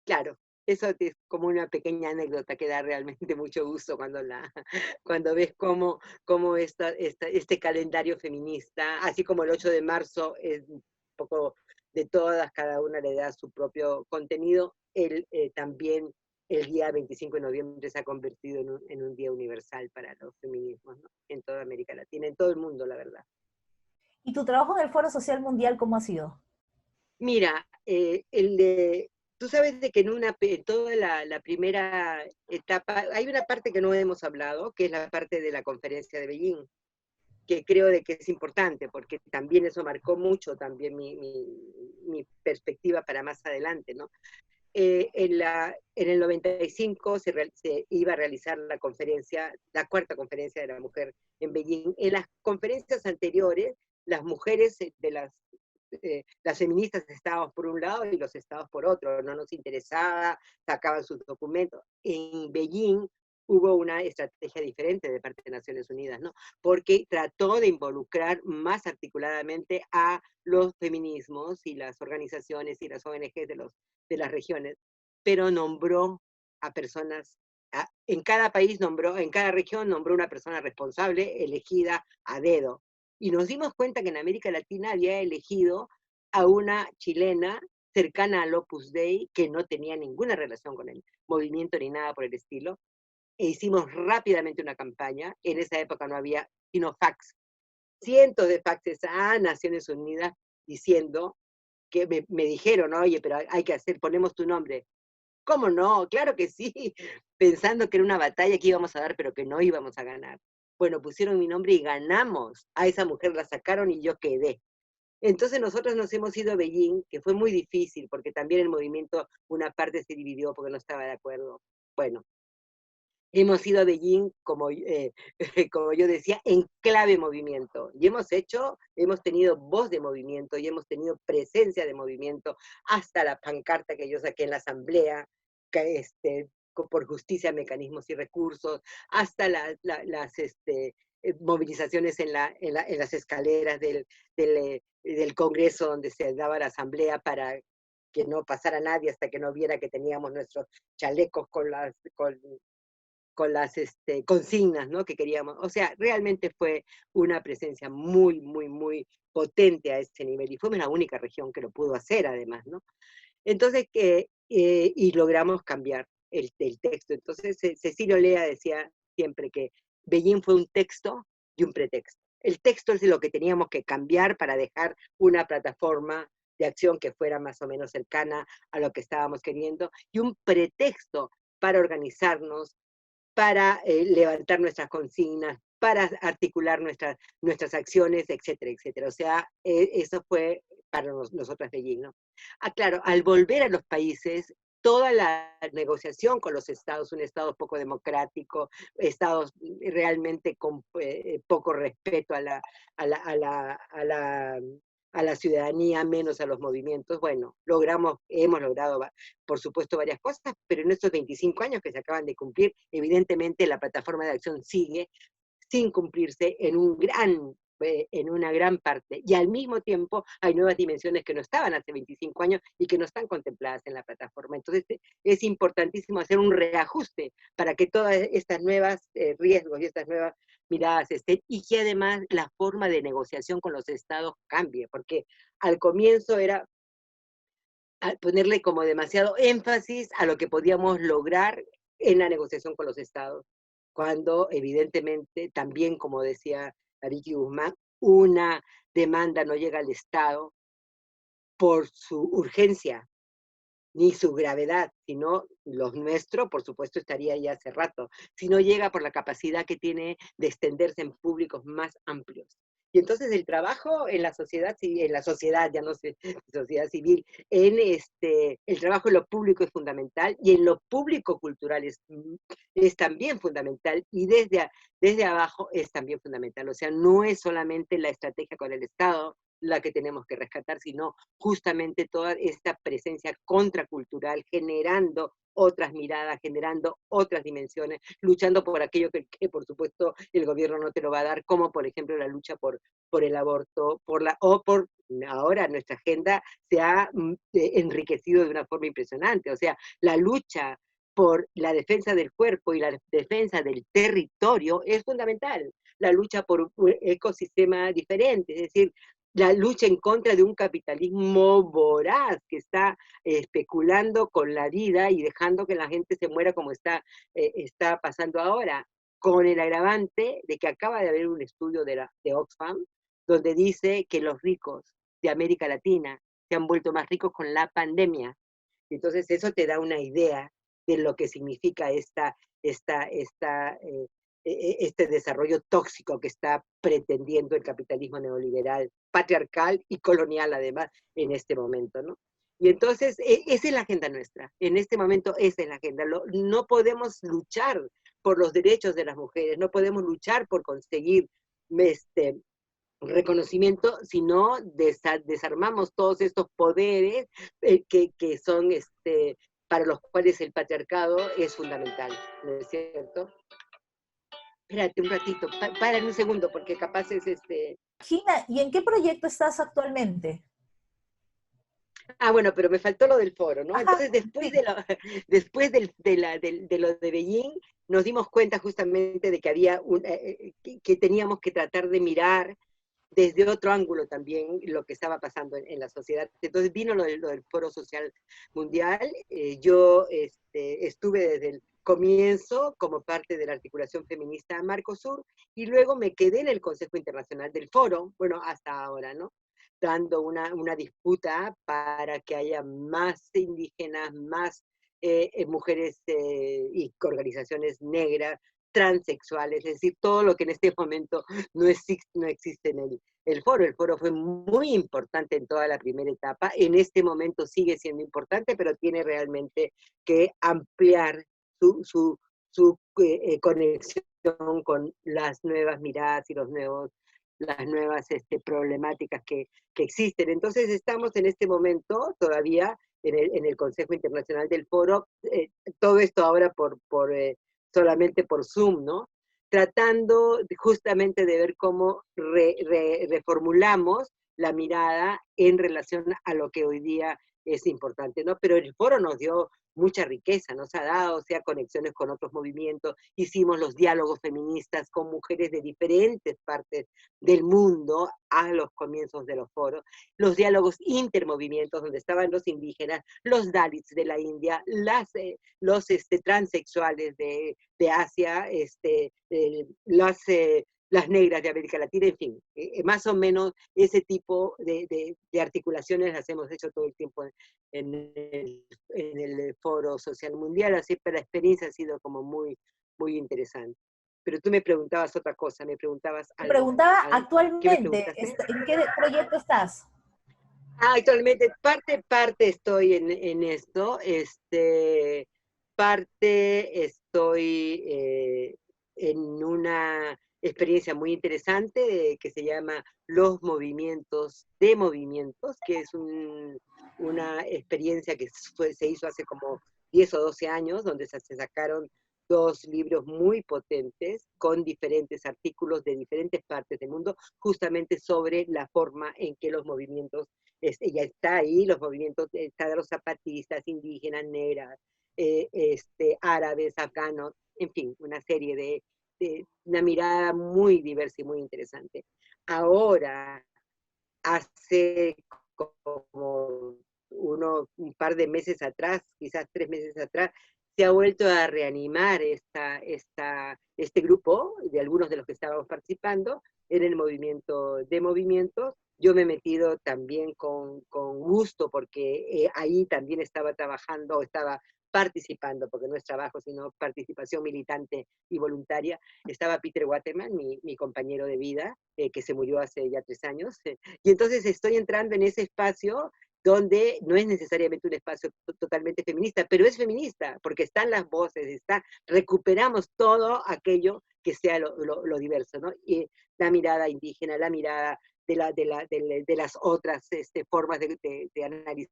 claro, eso es como una pequeña anécdota que da realmente mucho gusto cuando ves cómo este calendario feminista, así como el 8 de marzo es un poco de todas, cada una le da su propio contenido, también el día 25 de noviembre se ha convertido en un día universal para los feminismos, ¿no? En toda América Latina, en todo el mundo, la verdad. ¿Y tu trabajo en el Foro Social Mundial cómo ha sido? Mira, tú sabes de que en toda la primera etapa, hay una parte que no hemos hablado, que es la parte de la conferencia de Beijing, que creo de que es importante, porque también eso marcó mucho también mi perspectiva para más adelante, ¿no? En el 95 se iba a realizar la conferencia, la cuarta conferencia de la mujer en Beijing. En las conferencias anteriores, las mujeres las feministas estábamos por un lado y los estados por otro, no nos interesaba, sacaban sus documentos. En Beijing hubo una estrategia diferente de parte de Naciones Unidas, ¿no? Porque trató de involucrar más articuladamente a los feminismos y las organizaciones y las ONG de las regiones, pero nombró a personas, en cada país en cada región nombró una persona responsable, elegida a dedo. Y nos dimos cuenta que en América Latina había elegido a una chilena cercana al Opus Dei, que no tenía ninguna relación con el movimiento ni nada por el estilo, e hicimos rápidamente una campaña. En esa época no había sino fax, cientos de faxes a Naciones Unidas diciendo que me dijeron, oye, pero hay que ponemos tu nombre. ¿Cómo no? Claro que sí, pensando que era una batalla que íbamos a dar, pero que no íbamos a ganar. Bueno, pusieron mi nombre y ganamos. A esa mujer la sacaron y yo quedé. Entonces nosotros nos hemos ido a Beijing, que fue muy difícil, porque también el movimiento, una parte se dividió porque no estaba de acuerdo. Bueno, hemos ido a Beijing, como yo decía, en clave movimiento. Y hemos tenido voz de movimiento y hemos tenido presencia de movimiento, hasta la pancarta que yo saqué en la asamblea, por justicia, mecanismos y recursos, hasta las movilizaciones en las escaleras del Congreso, donde se daba la asamblea para que no pasara nadie hasta que no viera que teníamos nuestros chalecos con las consignas, ¿no? Que queríamos. O sea, realmente fue una presencia muy, muy, muy potente a ese nivel. Y fuimos la única región que lo pudo hacer, además, ¿no? Entonces, y logramos cambiar el texto. Entonces, Cecilio Lea decía siempre que Beijing fue un texto y un pretexto. El texto es lo que teníamos que cambiar para dejar una plataforma de acción que fuera más o menos cercana a lo que estábamos queriendo, y un pretexto para organizarnos, para levantar nuestras consignas, para articular nuestras acciones, etcétera, etcétera. O sea, eso fue para nosotras Beijing, ¿no? Ah, claro, al volver a los países, toda la negociación con los estados, un estado poco democrático, estados realmente con poco respeto a la ciudadanía, menos a los movimientos. Bueno, hemos logrado, por supuesto, varias cosas, pero en estos 25 años que se acaban de cumplir, evidentemente la plataforma de acción sigue sin cumplirse en una gran parte, y al mismo tiempo hay nuevas dimensiones que no estaban hace 25 años y que no están contempladas en la plataforma. Entonces es importantísimo hacer un reajuste para que todas estas nuevas riesgos y estas nuevas miradas estén, y que además la forma de negociación con los estados cambie, porque al comienzo era ponerle como demasiado énfasis a lo que podíamos lograr en la negociación con los estados, cuando evidentemente también, como decía Vicky Guzmán, una demanda no llega al Estado por su urgencia ni su gravedad, sino los nuestros, por supuesto, estaría ya hace rato, sino llega por la capacidad que tiene de extenderse en públicos más amplios. Y entonces el trabajo en la sociedad, ya no sé, sociedad civil, el trabajo en lo público es fundamental, y en lo público cultural es también fundamental, y desde abajo es también fundamental. O sea, no es solamente la estrategia con el Estado la que tenemos que rescatar, sino justamente toda esta presencia contracultural, generando otras miradas, generando otras dimensiones, luchando por aquello que por supuesto el gobierno no te lo va a dar, como por ejemplo la lucha por el aborto, ahora nuestra agenda se ha enriquecido de una forma impresionante. O sea, la lucha por la defensa del cuerpo y la defensa del territorio es fundamental. La lucha por un ecosistema diferente, es decir, la lucha en contra de un capitalismo voraz que está especulando con la vida y dejando que la gente se muera como está pasando ahora, con el agravante de que acaba de haber un estudio de Oxfam donde dice que los ricos de América Latina se han vuelto más ricos con la pandemia. Entonces eso te da una idea de lo que significa este desarrollo tóxico que está pretendiendo el capitalismo neoliberal, patriarcal y colonial además en este momento, ¿no? Y entonces esa es la agenda nuestra, en este momento esa es la agenda. No podemos luchar por los derechos de las mujeres, no podemos luchar por conseguir reconocimiento, si no desarmamos todos estos poderes que son para los cuales el patriarcado es fundamental, ¿no es cierto? Espérate un ratito, para un segundo, porque capaz es Gina, ¿y en qué proyecto estás actualmente? Ah, bueno, pero me faltó lo del foro, ¿no? Ajá, Entonces, después sí. después de lo de Beijing, nos dimos cuenta justamente de que había que teníamos que tratar de mirar desde otro ángulo también lo que estaba pasando en la sociedad. Entonces vino lo del Foro Social Mundial. Yo estuve desde el comienzo como parte de la articulación feminista Marcosur, y luego me quedé en el Consejo Internacional del Foro, bueno, hasta ahora, ¿no? Dando una disputa para que haya más indígenas, más mujeres y organizaciones negras, transexuales, es decir, todo lo que en este momento no existe en el foro. El foro fue muy importante en toda la primera etapa, en este momento sigue siendo importante, pero tiene realmente que ampliar su conexión con las nuevas miradas y las nuevas problemáticas que existen. Entonces estamos en este momento todavía en el Consejo Internacional del Foro, todo esto ahora solamente por Zoom, ¿no? Tratando justamente de ver cómo reformulamos la mirada en relación a lo que hoy día es importante, ¿no? Pero el foro nos dio mucha riqueza, nos ha dado, o sea, conexiones con otros movimientos, hicimos los diálogos feministas con mujeres de diferentes partes del mundo a los comienzos de los foros, los diálogos intermovimientos donde estaban los indígenas, los Dalits de la India, los transexuales de Asia, las negras de América Latina, en fin, más o menos ese tipo de articulaciones las hemos hecho todo el tiempo en el Foro Social Mundial, así que la experiencia ha sido como muy, muy interesante. Pero tú me preguntabas otra cosa, me preguntabas Te algo. preguntaba ¿Qué me actualmente, preguntaste? ¿en qué proyecto estás? Actualmente, parte estoy en esto, parte estoy en una experiencia muy interesante que se llama Los Movimientos de Movimientos, que es una experiencia que se hizo hace como 10 o 12 años, donde se sacaron 2 libros muy potentes con diferentes artículos de diferentes partes del mundo, justamente sobre la forma en que los movimientos ya está ahí, los movimientos está de los zapatistas, indígenas, negras, árabes, afganos, en fin, una serie una mirada muy diversa y muy interesante. Ahora, hace como un par de meses atrás, quizás 3 meses atrás, se ha vuelto a reanimar este grupo, de algunos de los que estábamos participando, en el movimiento de movimientos. Yo me he metido también con gusto, porque ahí también estaba trabajando, estaba participando, porque no es trabajo, sino participación militante y voluntaria. Estaba Peter Waterman, mi compañero de vida, que se murió hace ya 3 años, y entonces estoy entrando en ese espacio donde no es necesariamente un espacio totalmente feminista, pero es feminista, porque están las voces, recuperamos todo aquello que sea lo diverso, ¿no? Y la mirada indígena, la mirada de las otras formas de analizar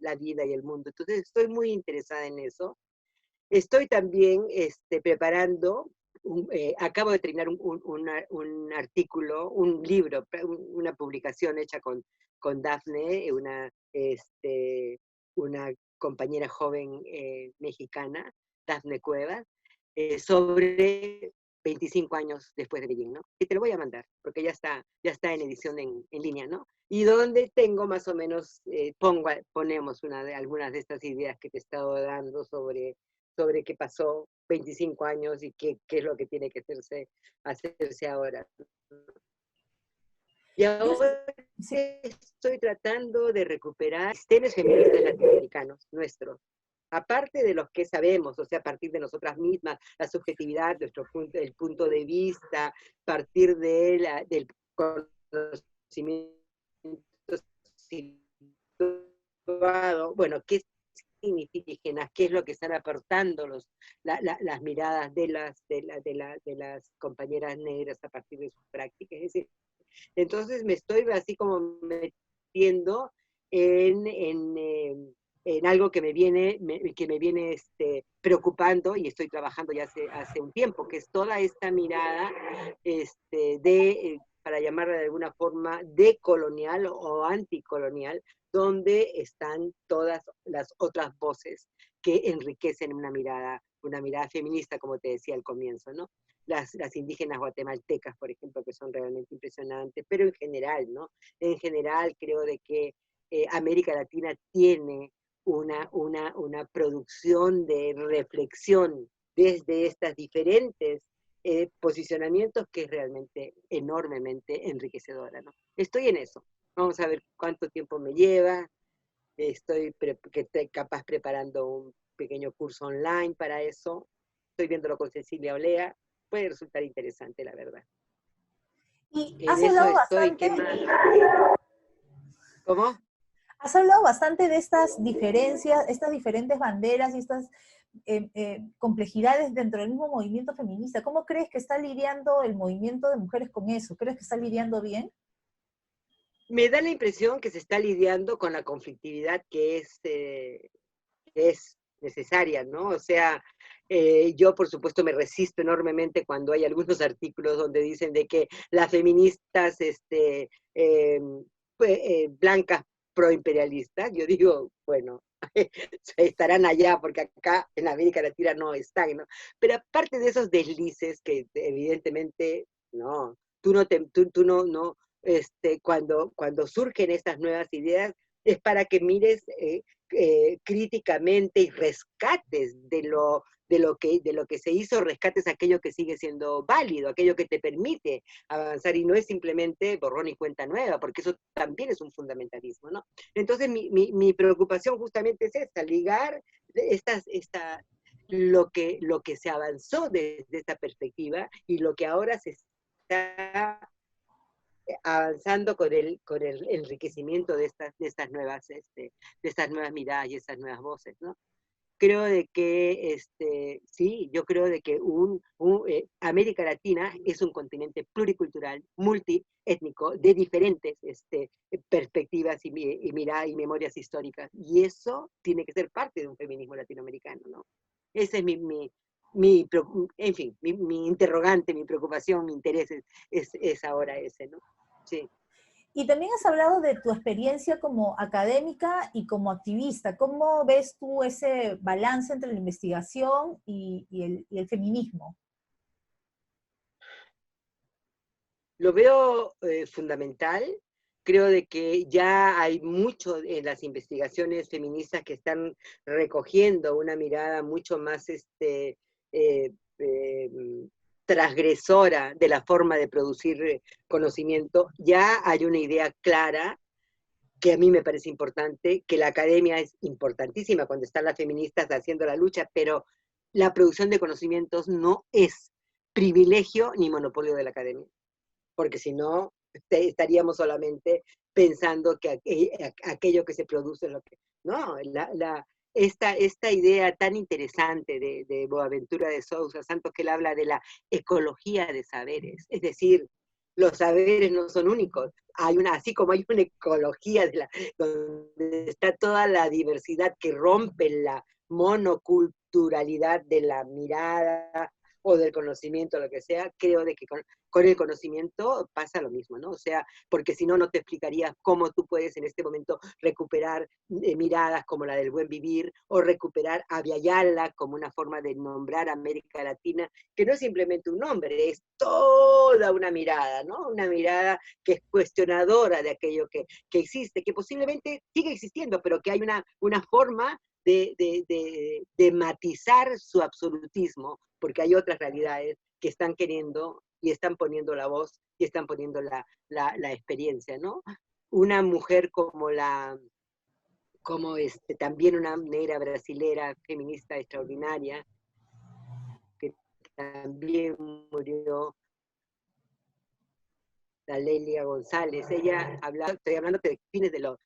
la vida y el mundo. Entonces estoy muy interesada en eso. Estoy también preparando, acabo de terminar un artículo, un libro, una publicación hecha con Dafne, una compañera joven mexicana, Dafne Cuevas, sobre 25 años después de Beijing, ¿no? Y te lo voy a mandar, porque ya está en edición en línea, ¿no? Y donde tengo más o menos, ponemos algunas de estas ideas que te he estado dando sobre qué pasó 25 años y qué es lo que tiene que hacerse ahora. Y Yo, ahora sí, estoy tratando de recuperar sistemas feministas latinoamericanos nuestros, aparte de los que sabemos, o sea, a partir de nosotras mismas, la subjetividad, el punto de vista, a partir del conocimiento situado, bueno, qué indígenas, qué es lo que están aportando las miradas de las compañeras negras a partir de sus prácticas. Es decir, entonces me estoy así como metiendo en algo que me viene preocupando y estoy trabajando ya hace un tiempo, que es toda esta mirada para llamarla de alguna forma, decolonial o anticolonial, donde están todas las otras voces que enriquecen una mirada feminista, como te decía al comienzo, ¿no? Las indígenas guatemaltecas, por ejemplo, que son realmente impresionantes, pero en general, ¿no? En general creo de que América Latina tiene una producción de reflexión desde estas diferentes posicionamientos que es realmente enormemente enriquecedora, ¿no? Estoy en eso. Vamos a ver cuánto tiempo me lleva. Estoy capaz preparando un pequeño curso online para eso. Estoy viéndolo con Cecilia Olea. Puede resultar interesante, la verdad. y En eso estoy. ¿Qué más? ¿Cómo? has hablado bastante de estas diferencias, estas diferentes banderas y estas complejidades dentro del mismo movimiento feminista. ¿Cómo crees que está lidiando el movimiento de mujeres con eso? ¿Crees que está lidiando bien? Me da la impresión que se está lidiando con la conflictividad que es necesaria, ¿no? O sea, yo por supuesto me resisto enormemente cuando hay algunos artículos donde dicen de que las feministas blancas proimperialistas, yo digo, bueno, estarán allá, porque acá en América Latina no están, ¿no? Pero aparte de esos deslices que evidentemente, no, tú no, cuando surgen estas nuevas ideas, es para que mires críticamente y rescates de lo que se hizo, rescates aquello que sigue siendo válido, aquello que te permite avanzar, y no es simplemente borrón y cuenta nueva, porque eso también es un fundamentalismo, ¿no? Entonces mi preocupación justamente es esta, ligar lo que se avanzó desde esta perspectiva y lo que ahora se está avanzando con el enriquecimiento de estas nuevas miradas y estas nuevas voces, ¿no? Creo de que, sí, yo creo de que América Latina es un continente pluricultural, multiétnico, de diferentes perspectivas y miradas y memorias históricas. Y eso tiene que ser parte de un feminismo latinoamericano, ¿no? Ese es en fin, mi interrogante, mi preocupación, mi interés es ahora ese, ¿no? Sí. Y también has hablado de tu experiencia como académica y como activista. ¿Cómo ves tú ese balance entre la investigación y el feminismo? Lo veo fundamental. Creo de que ya hay mucho en las investigaciones feministas que están recogiendo una mirada mucho más eh, eh, transgresora de la forma de producir conocimiento. Ya hay una idea clara que a mí me parece importante, que la academia es importantísima cuando están las feministas haciendo la lucha, pero la producción de conocimientos no es privilegio ni monopolio de la academia, porque si no, estaríamos solamente pensando que aquello que se produce es lo que... No, esta idea tan interesante de Boaventura de Sousa Santos, que él habla de la ecología de saberes, es decir, los saberes no son únicos, así como hay una ecología donde está toda la diversidad que rompe la monoculturalidad de la mirada o del conocimiento, lo que sea, creo de que con el conocimiento pasa lo mismo, ¿no? O sea, porque si no, no te explicarías cómo tú puedes en este momento recuperar miradas como la del buen vivir, o recuperar a Vyayala como una forma de nombrar a América Latina, que no es simplemente un nombre, es toda una mirada, ¿no? Una mirada que es cuestionadora de aquello que existe, que posiblemente sigue existiendo, pero que hay una forma de matizar su absolutismo, porque hay otras realidades que están queriendo y están poniendo la voz y están poniendo la experiencia, ¿no? Una mujer como también una negra brasilera, feminista extraordinaria, que también murió, la Lelia González. Ella estoy hablando de fines de los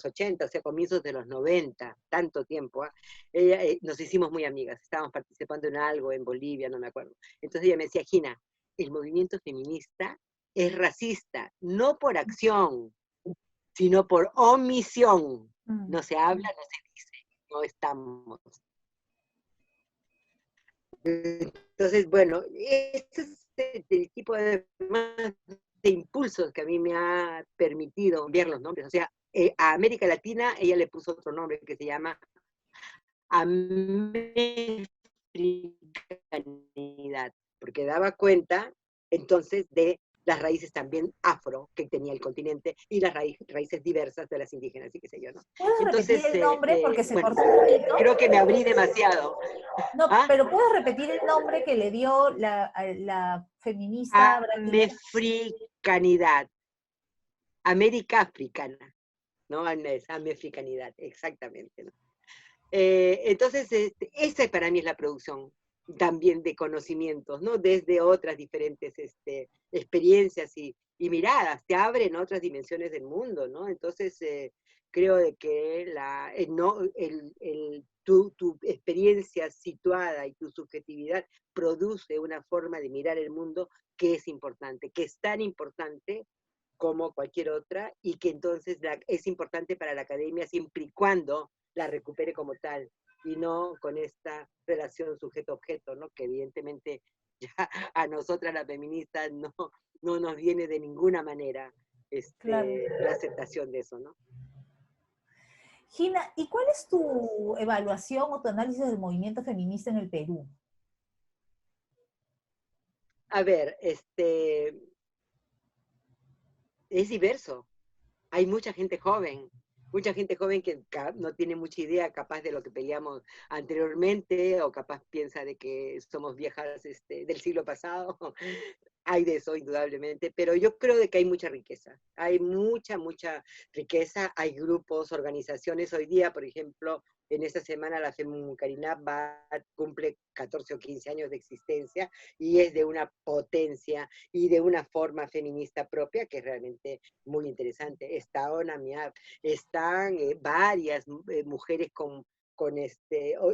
80, o sea, comienzos de los 90, tanto tiempo. Ella, nos hicimos muy amigas, estábamos participando en algo en Bolivia, no me acuerdo. Entonces ella me decía, Gina, el movimiento feminista es racista, no por acción, sino por omisión. No se habla, no se dice, no estamos. Entonces, bueno, este es el tipo de impulsos que a mí me ha permitido cambiar los nombres. O sea, a América Latina ella le puso otro nombre que se llama americanidad, porque daba cuenta entonces de las raíces también afro que tenía el continente y las raíces diversas de las indígenas y qué sé yo, ¿no? ¿Puedes repetir Entonces, el nombre porque se bueno, cortó un poquito? creo que me abrí demasiado. No, ¿Ah? pero ¿puedes repetir el nombre que le dio la feminista brasileña? Americanidad, América africana, ¿no? Es americanidad, exactamente, ¿no? Entonces, esa para mí es la producción también de conocimientos, ¿no? Desde otras diferentes experiencias y miradas, te abren otras dimensiones del mundo, ¿no? Entonces, creo de que no, tu experiencia situada y tu subjetividad produce una forma de mirar el mundo que es importante, que es tan importante como cualquier otra, y que entonces es importante para la academia siempre y cuando la recupere como tal, y no con esta relación sujeto-objeto, ¿no? Que evidentemente ya a nosotras las feministas no nos viene de ninguna manera Claro. la aceptación de eso, ¿no? Gina, ¿y cuál es tu evaluación o tu análisis del movimiento feminista en el Perú? A ver, es diverso. Hay mucha gente joven que no tiene mucha idea capaz de lo que peleamos anteriormente, o capaz piensa de que somos viejas del siglo pasado. Hay de eso, indudablemente, pero yo creo de que hay mucha riqueza. Hay mucha riqueza. Hay grupos, organizaciones. Hoy día, por ejemplo, en esta semana la FEMUCARINAP cumple 14 o 15 años de existencia y es de una potencia y de una forma feminista propia que es realmente muy interesante. Está ONAMIAP, están varias mujeres con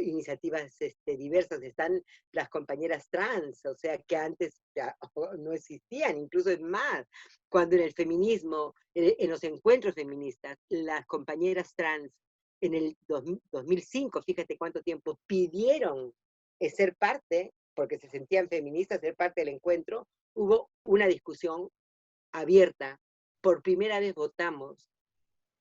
iniciativas diversas, están las compañeras trans, o sea, que antes ya no existían, incluso es más, cuando en el feminismo, en los encuentros feministas, las compañeras trans en el 2005, fíjate cuánto tiempo, pidieron ser parte, porque se sentían feministas, ser parte del encuentro, hubo una discusión abierta, por primera vez votamos,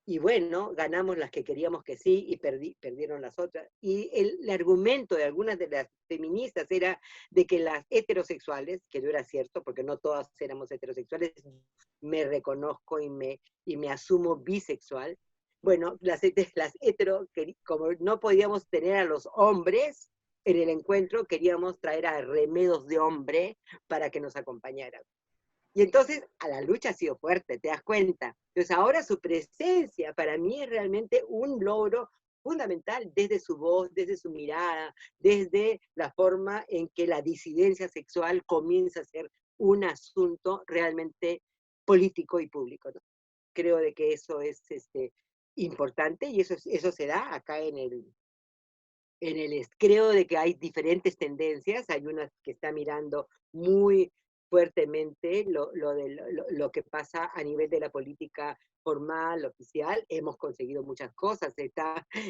y bueno, ganamos las que queríamos que sí y perdieron las otras. Y el argumento de algunas de las feministas era de que las heterosexuales, que no era cierto, porque no todas éramos heterosexuales, me reconozco y me asumo bisexual. Bueno, las hetero, como no podíamos tener a los hombres en el encuentro, queríamos traer a remedos de hombre para que nos acompañaran. Y entonces a la lucha ha sido fuerte, te das cuenta. Entonces ahora su presencia para mí es realmente un logro fundamental desde su voz, desde su mirada, desde la forma en que la disidencia sexual comienza a ser un asunto realmente político y público, ¿no? Creo de que eso es importante y eso se da acá creo de que hay diferentes tendencias, hay unas que están mirando muy fuertemente lo que pasa a nivel de la política formal, oficial. Hemos conseguido muchas cosas,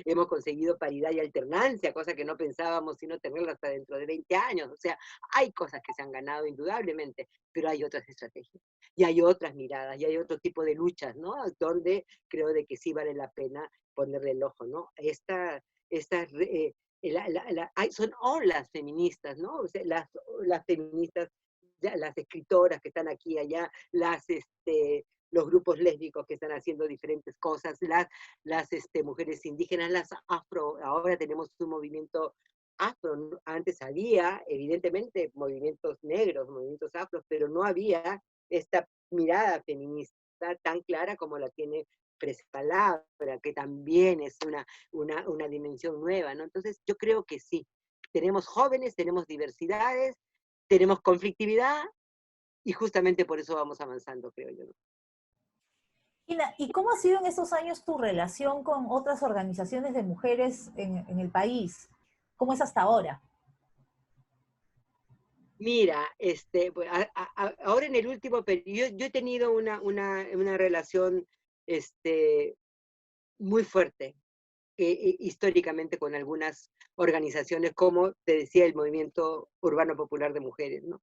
hemos conseguido paridad y alternancia, cosa que no pensábamos sino tenerla hasta dentro de 20 años. O sea, hay cosas que se han ganado indudablemente, pero hay otras estrategias, y hay otras miradas, y hay otro tipo de luchas, ¿no? Donde creo de que sí vale la pena ponerle el ojo, ¿no? Esta son olas feministas, ¿no? O sea, las feministas, las escritoras que están aquí y allá, los grupos lésbicos que están haciendo diferentes cosas, las mujeres indígenas, las afro, ahora tenemos un movimiento afro, ¿no? Antes había, evidentemente, movimientos negros, movimientos afros, pero no había esta mirada feminista tan clara como la tiene Palabra, que también es una dimensión nueva, ¿no? Entonces yo creo que sí, tenemos jóvenes, tenemos diversidades, tenemos conflictividad, y justamente por eso vamos avanzando, creo yo, ¿no? Gina, ¿y cómo ha sido en estos años tu relación con otras organizaciones de mujeres en el país? ¿Cómo es hasta ahora? Mira, pues, ahora en el último periodo, yo he tenido una relación este, muy fuerte, históricamente, con algunas organizaciones, como te decía, el Movimiento Urbano Popular de Mujeres, ¿no?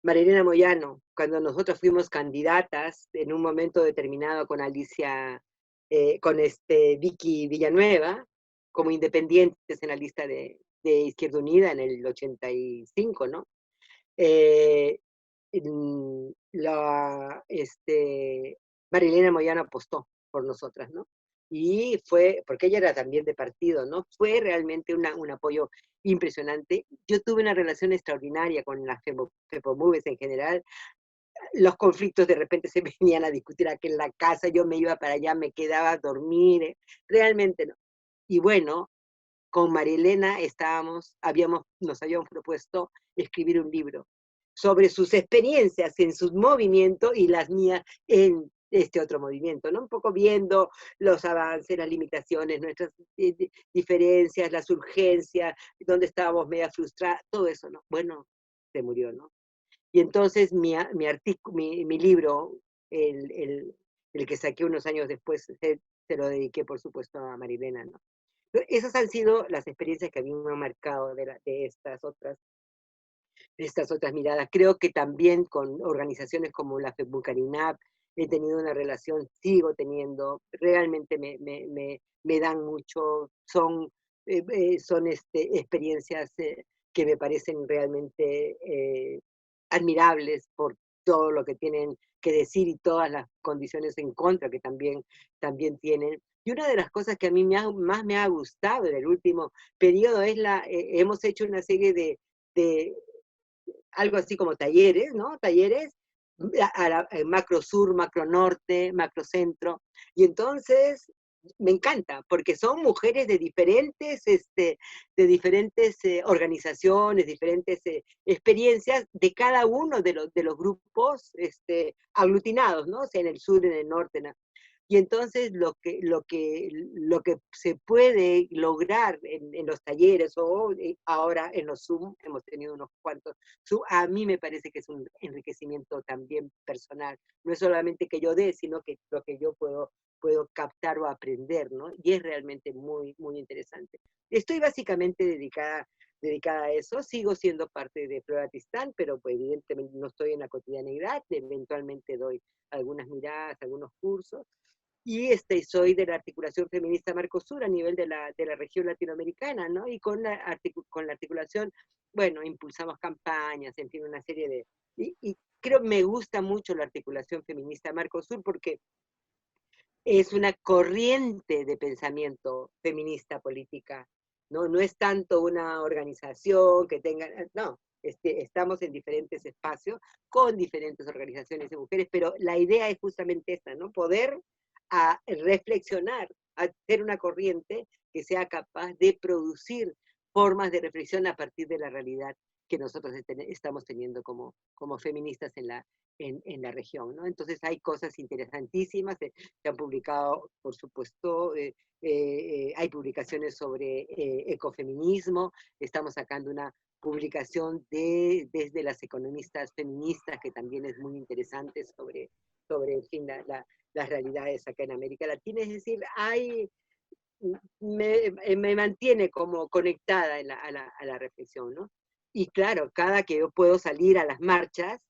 Marilena Moyano, cuando nosotros fuimos candidatas en un momento determinado con Alicia, con Vicky Villanueva, como independientes en la lista de Izquierda Unida en el 85, ¿no? Eh, Marilena Moyano apostó por nosotras, ¿no? Y fue, porque ella era también de partido, ¿no? Fue realmente un apoyo impresionante. Yo tuve una relación extraordinaria con las FEPOMUVES en general. Los conflictos de repente se venían a discutir aquí en la casa, yo me iba para allá, me quedaba a dormir, realmente no. Y bueno, con Marilena nos habíamos propuesto escribir un libro sobre sus experiencias en su movimiento y las mías en este otro movimiento, ¿no? Un poco viendo los avances, las limitaciones, nuestras diferencias, las urgencias, donde estábamos media frustradas, todo eso, ¿no? Bueno, se murió, ¿no? Y entonces mi libro, el, el, el que saqué unos años después, se lo dediqué, por supuesto, a Marilena, ¿no? Esas han sido las experiencias que a mí me han marcado de estas otras miradas. Creo que también con organizaciones como la FEBUCARINAP he tenido una relación, sigo teniendo, realmente me dan mucho, son experiencias que me parecen realmente admirables por todo lo que tienen que decir y todas las condiciones en contra que también tienen. Y una de las cosas que a mí más me ha gustado en el último periodo es hemos hecho una serie de algo así como talleres, ¿no? Talleres macro sur, macro norte, macro centro. Y entonces me encanta, porque son mujeres de diferentes organizaciones, diferentes experiencias de cada uno de los grupos aglutinados, ¿no? O sea, en el sur, en el norte, y entonces lo que se puede lograr en los talleres o ahora en los Zoom, hemos tenido unos cuantos Zoom, a mí me parece que es un enriquecimiento también personal. No es solamente que yo dé, sino que lo que yo puedo captar o aprender, ¿no? Y es realmente muy, muy interesante. Estoy básicamente dedicada a eso, sigo siendo parte de Prueba-Tistán, pero pues, evidentemente no estoy en la cotidianidad, eventualmente doy algunas miradas, algunos cursos, y soy de la articulación feminista Marcosur a nivel de la región latinoamericana, ¿no? Y con la articulación, bueno, impulsamos campañas, en fin, una serie de... Y creo que me gusta mucho la articulación feminista Marcosur porque es una corriente de pensamiento feminista política, ¿no? No es tanto una organización que tenga... No, estamos en diferentes espacios con diferentes organizaciones de mujeres, pero la idea es justamente esta, ¿no? Poder reflexionar, a ser una corriente que sea capaz de producir formas de reflexión a partir de la realidad que nosotros estamos teniendo como feministas en la región, ¿no? Entonces hay cosas interesantísimas, se han publicado, por supuesto, hay publicaciones sobre ecofeminismo, estamos sacando una publicación desde las economistas feministas, que también es muy interesante sobre en fin, las realidades acá en América Latina. Es decir, me mantiene como conectada a la reflexión, ¿no? Y claro, cada que yo puedo salir a las marchas,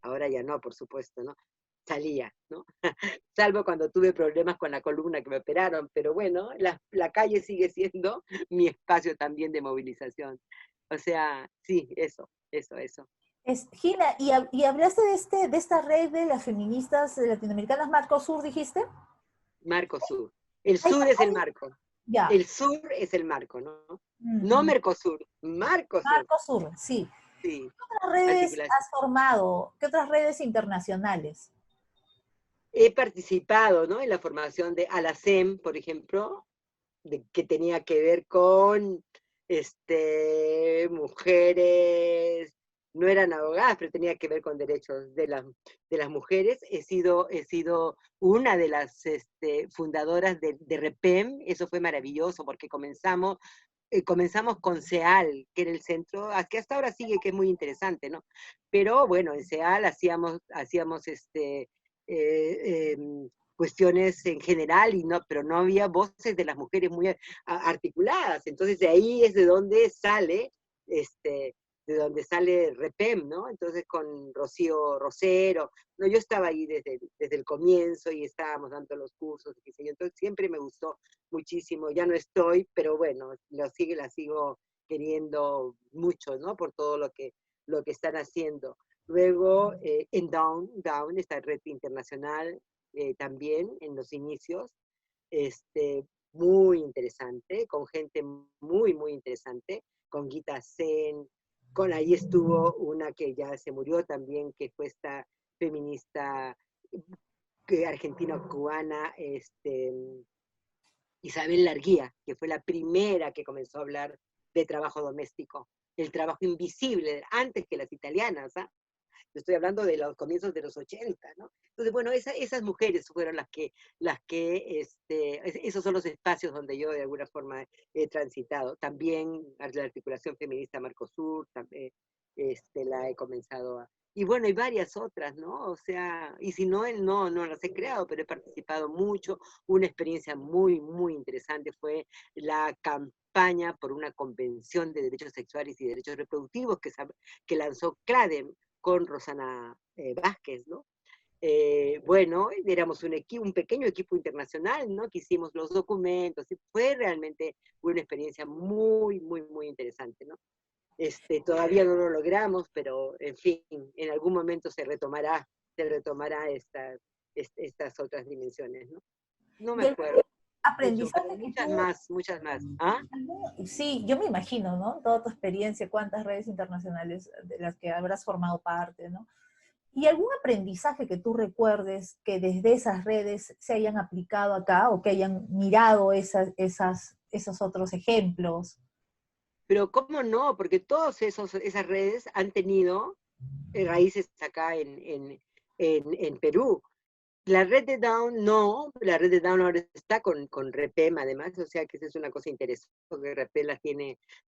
ahora ya no, por supuesto, ¿no? Salía, ¿no? Salvo cuando tuve problemas con la columna que me operaron, pero bueno, la calle sigue siendo mi espacio también de movilización. O sea, sí, eso. Gina, y hablaste de esta red de las feministas latinoamericanas Marcosur, dijiste. Marco Sur. El Hay, sur es el hay- marco. ya. El sur es el marco, ¿no? No Mm, Mercosur, Marcosur. Marcosur, sí. Sí, ¿Qué otras redes articulación. has formado? ¿Qué otras redes internacionales? He participado, ¿no? En la formación de Alacem, por ejemplo, que tenía que ver con mujeres, no eran abogadas, pero tenía que ver con derechos de las mujeres. He sido una de las fundadoras de REPEM, eso fue maravilloso porque comenzamos con CEAL, que era el centro, que hasta ahora sigue, que es muy interesante, ¿no? Pero bueno, en CEAL hacíamos cuestiones en general, pero no había voces de las mujeres muy articuladas. Entonces de ahí es de donde sale REPEM, ¿no? Entonces con Rocío Rosero, no, yo estaba ahí desde el comienzo y estábamos dando los cursos, qué sé yo. Entonces siempre me gustó muchísimo, ya no estoy, pero bueno, la sigo queriendo mucho, ¿no? Por todo lo que están haciendo. Luego, en Down, esta red internacional, también en los inicios, muy interesante, con gente muy, muy interesante, con Gita Sen, ahí estuvo una que ya se murió también, que fue esta feminista argentina-cubana, Isabel Larguía, que fue la primera que comenzó a hablar de trabajo doméstico, el trabajo invisible, antes que las italianas, ¿ah? Estoy hablando de los comienzos de los 80, ¿no? Entonces, bueno, esas mujeres fueron esos son los espacios donde yo de alguna forma he transitado. También la articulación feminista Marcosur, también, la he comenzado a... Y bueno, hay varias otras, ¿no? O sea, y si no, no las he creado, pero he participado mucho. Una experiencia muy, muy interesante fue la campaña por una convención de derechos sexuales y derechos reproductivos que lanzó CLADEM con Rosana Vázquez, ¿no? bueno, éramos un pequeño equipo internacional, ¿no? Que hicimos los documentos, y fue realmente una experiencia muy, muy, muy interesante, ¿no? Todavía no lo logramos, pero en fin, en algún momento se retomará estas otras dimensiones, ¿no? No me Y el acuerdo mucho, pero aprendizaje que muchas tú, más, muchas más. ¿Ah? sí, yo me imagino, ¿no? Toda tu experiencia, cuántas redes internacionales de las que habrás formado parte, ¿no? ¿Y algún aprendizaje que tú recuerdes que desde esas redes se hayan aplicado acá o que hayan mirado esos otros ejemplos? Pero ¿cómo no? Porque todas esas redes han tenido raíces acá en Perú. La red de Down no, la red de Down ahora está con REPEM además, o sea que esa es una cosa interesante, porque REPEM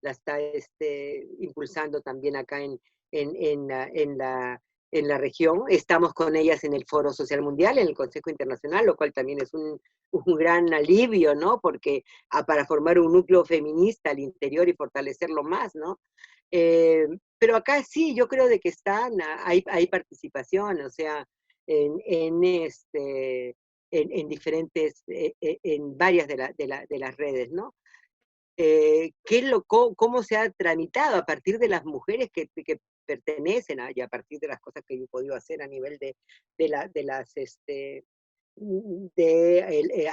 la está impulsando también acá en la región. Estamos con ellas en el Foro Social Mundial, en el Consejo Internacional, lo cual también es un gran alivio, ¿no? Porque para formar un núcleo feminista al interior y fortalecerlo más, ¿no? Pero acá sí, yo creo de que hay participación, o sea, en diferentes, en varias de las redes, ¿no? ¿Cómo se ha tramitado a partir de las mujeres que pertenecen y a partir de las cosas que yo he podido hacer a nivel de las,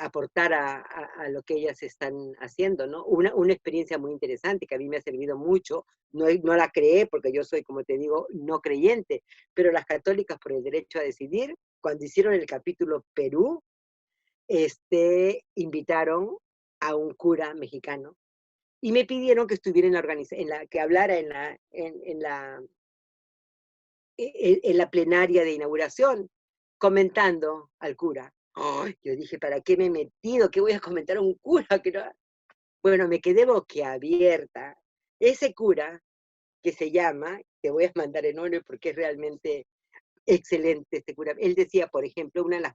aportar a lo que ellas están haciendo, ¿no? Una experiencia muy interesante que a mí me ha servido mucho, no la creé porque yo soy, como te digo, no creyente, pero las católicas por el derecho a decidir, cuando hicieron el capítulo Perú, invitaron a un cura mexicano y me pidieron que estuviera que hablara en la plenaria de inauguración, comentando al cura. Ay, yo dije, ¿para qué me he metido? ¿Qué voy a comentar a un cura? Que no... Bueno, me quedé boquiabierta. Ese cura, que se llama, te voy a mandar el nombre porque es realmente excelente este cura. Él decía, por ejemplo, una de las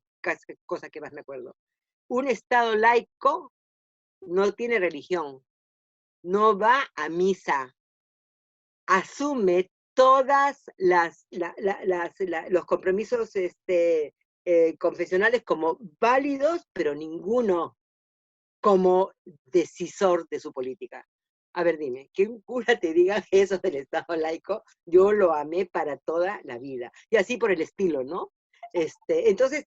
cosas que más me acuerdo, un Estado laico no tiene religión, no va a misa, asume todas los compromisos confesionales como válidos, pero ninguno como decisor de su política. A ver, dime, que un cura te diga eso del Estado laico, yo lo amé para toda la vida. Y así por el estilo, ¿no? Entonces,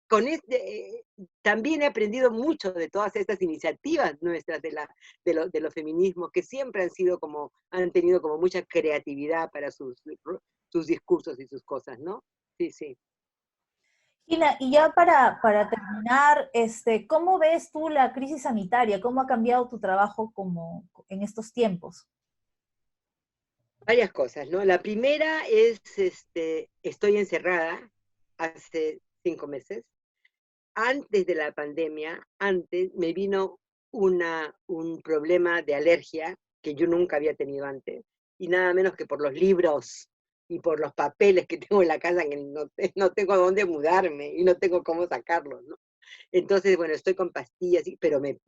también he aprendido mucho de todas estas iniciativas nuestras de los feminismos, que siempre han tenido como mucha creatividad para sus discursos y sus cosas, ¿no? Sí, sí. Gina, y ya para terminar, ¿cómo ves tú la crisis sanitaria? ¿Cómo ha cambiado tu trabajo como en estos tiempos? Varias cosas, ¿no? La primera es, estoy encerrada hace 5 meses. Antes de la pandemia, antes me vino un problema de alergia que yo nunca había tenido antes, y nada menos que por los libros y por los papeles que tengo en la casa, que no tengo dónde mudarme y no tengo cómo sacarlos, ¿no? Entonces, bueno, estoy con pastillas, pero me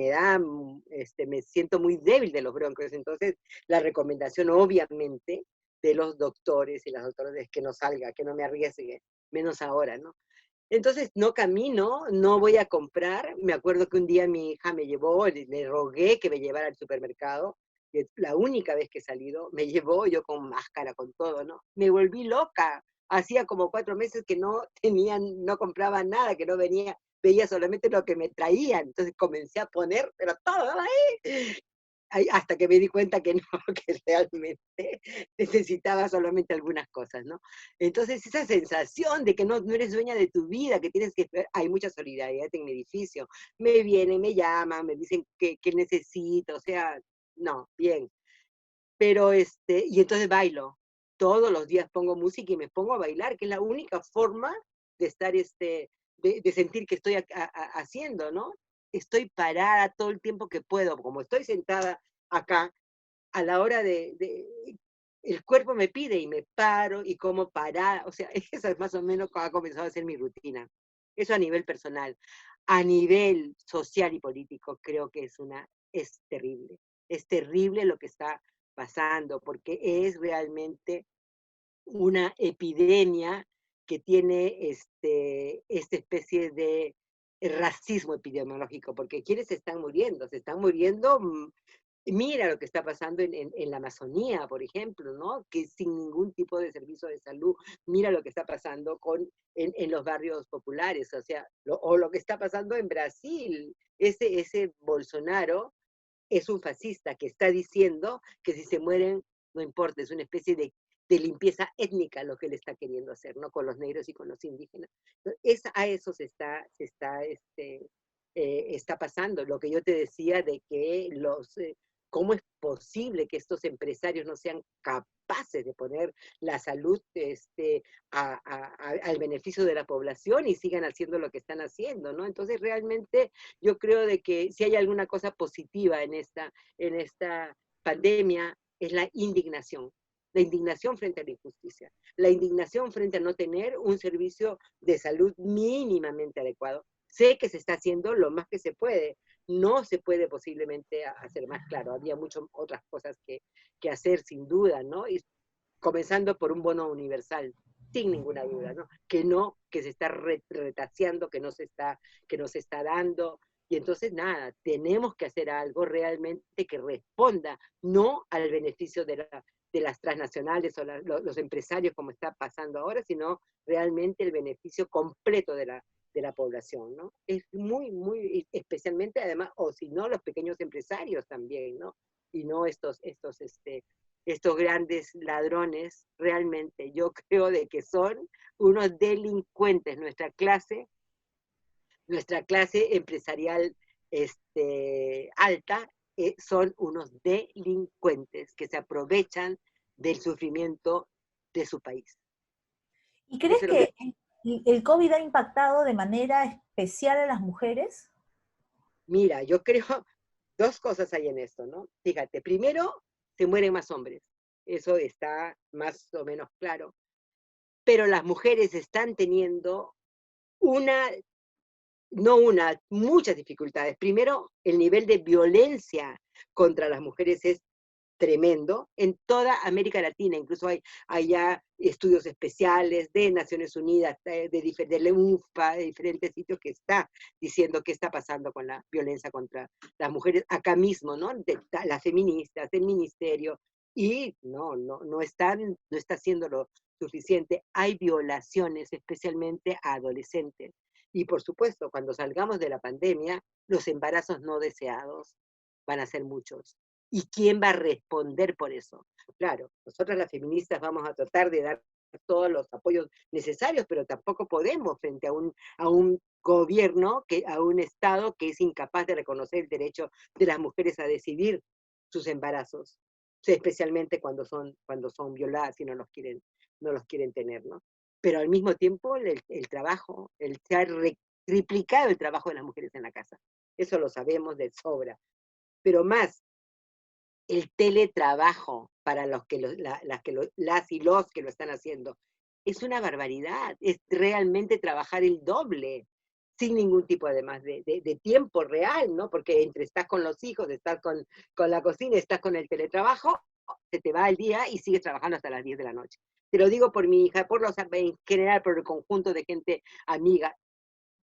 da, me siento muy débil de los bronquios. Entonces, la recomendación, obviamente, de los doctores y las doctoras es que no salga, que no me arriesgue, menos ahora, ¿no? Entonces, no camino, no voy a comprar. Me acuerdo que un día mi hija me llevó, le rogué que me llevara al supermercado. Y la única vez que he salido, me llevó yo con máscara, con todo, ¿no? Me volví loca. Hacía como 4 meses que no compraba nada, que no veía solamente lo que me traían. Entonces comencé a poner, pero todo ahí. Hasta que me di cuenta que no, que realmente necesitaba solamente algunas cosas, ¿no? Entonces, esa sensación de que no eres dueña de tu vida, que tienes que... Hay mucha solidaridad en mi edificio. Me vienen, me llaman, me dicen que necesito, o sea, no, bien. Pero, y entonces bailo. Todos los días pongo música y me pongo a bailar, que es la única forma de estar, de sentir que estoy haciendo, ¿no? Estoy parada todo el tiempo que puedo, como estoy sentada acá, a la hora el cuerpo me pide y me paro y como parada, o sea, eso es más o menos como ha comenzado a ser mi rutina. Eso a nivel personal. A nivel social y político creo que es terrible. Es terrible lo que está pasando porque es realmente una epidemia que tiene esta especie de racismo epidemiológico, porque quienes se están muriendo, mira lo que está pasando en la Amazonía, por ejemplo, ¿no? Que sin ningún tipo de servicio de salud, mira lo que está pasando en los barrios populares, o sea, o lo que está pasando en Brasil, ese Bolsonaro es un fascista que está diciendo que si se mueren, no importa, es una especie de limpieza étnica lo que él está queriendo hacer, ¿no? Con los negros y con los indígenas. A eso está pasando. Lo que yo te decía de que ¿cómo es posible que estos empresarios no sean capaces de poner la salud al beneficio de la población y sigan haciendo lo que están haciendo, ¿no? Entonces, realmente yo creo de que si hay alguna cosa positiva en esta pandemia, es la indignación frente a la injusticia, la indignación frente a no tener un servicio de salud mínimamente adecuado. Sé que se está haciendo lo más que se puede, no se puede posiblemente hacer más, claro, había muchas otras cosas que hacer sin duda, ¿no? Y comenzando por un bono universal, sin ninguna duda, ¿no? Que se está retaseando, que no se está dando, y entonces nada, tenemos que hacer algo realmente que responda, no al beneficio de las transnacionales o los empresarios como está pasando ahora, sino realmente el beneficio completo de la población, ¿no? Es muy, muy, especialmente además, o si no, los pequeños empresarios también, ¿no? Y no estos grandes ladrones, realmente yo creo de que son unos delincuentes. Nuestra clase empresarial alta son unos delincuentes que se aprovechan del sufrimiento de su país. ¿Y crees Eso es lo que, que el COVID ha impactado de manera especial a las mujeres? mira, yo creo, dos cosas hay en esto, ¿no? Fíjate, primero, se mueren más hombres, eso está más o menos claro, pero las mujeres están teniendo una, no una, muchas dificultades. Primero, el nivel de violencia contra las mujeres es tremendo en toda América Latina, incluso hay ya estudios especiales de Naciones Unidas, de la UNFPA, de diferentes sitios que está diciendo qué está pasando con la violencia contra las mujeres acá mismo, ¿no? Las feministas, el ministerio, y no está haciendo lo suficiente. Hay violaciones, especialmente a adolescentes. Y por supuesto, cuando salgamos de la pandemia, los embarazos no deseados van a ser muchos. ¿Y quién va a responder por eso? Claro, nosotras las feministas vamos a tratar de dar todos los apoyos necesarios, pero tampoco podemos frente a un gobierno, a un Estado que es incapaz de reconocer el derecho de las mujeres a decidir sus embarazos, especialmente cuando son violadas y no los quieren tener, ¿no? Pero al mismo tiempo el trabajo, se ha triplicado el trabajo de las mujeres en la casa. Eso lo sabemos de sobra. Pero más, el teletrabajo para las y los que lo están haciendo. Es una barbaridad, es realmente trabajar el doble, sin ningún tipo además de tiempo real, ¿no? Porque entre estás con los hijos, estás con la cocina, estás con el teletrabajo, se te va el día y sigues trabajando hasta las 10 de la noche. Te lo digo por mi hija, en general, por el conjunto de gente amiga.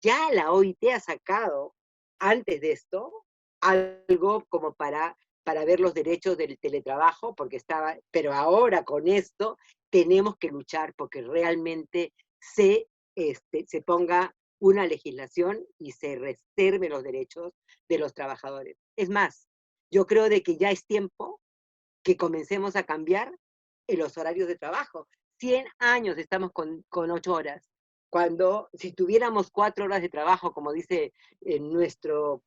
Ya la OIT ha sacado, antes de esto, algo como para ver los derechos del teletrabajo, pero ahora con esto tenemos que luchar porque realmente se ponga una legislación y se reserve los derechos de los trabajadores. Es más, yo creo de que ya es tiempo que comencemos a cambiar en los horarios de trabajo. 100 años estamos con 8 horas. Cuando, si tuviéramos 4 horas de trabajo, como dice nuestro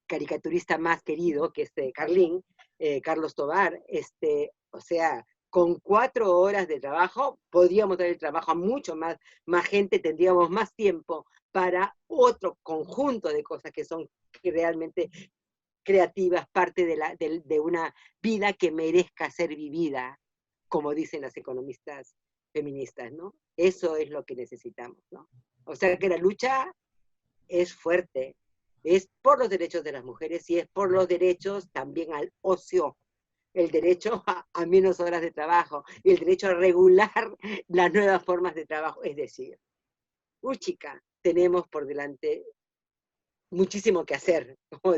caricaturista más querido, que es Carlín, Carlos Tobar, o sea, con 4 horas de trabajo podríamos dar el trabajo a mucho más gente, tendríamos más tiempo para otro conjunto de cosas que realmente creativas, parte de una vida que merezca ser vivida, como dicen las economistas feministas, ¿no? Eso es lo que necesitamos, ¿no? O sea que la lucha es fuerte, es por los derechos de las mujeres y es por los derechos también al ocio, el derecho a menos horas de trabajo y el derecho a regular las nuevas formas de trabajo. Es decir, chica, tenemos por delante muchísimo que hacer, como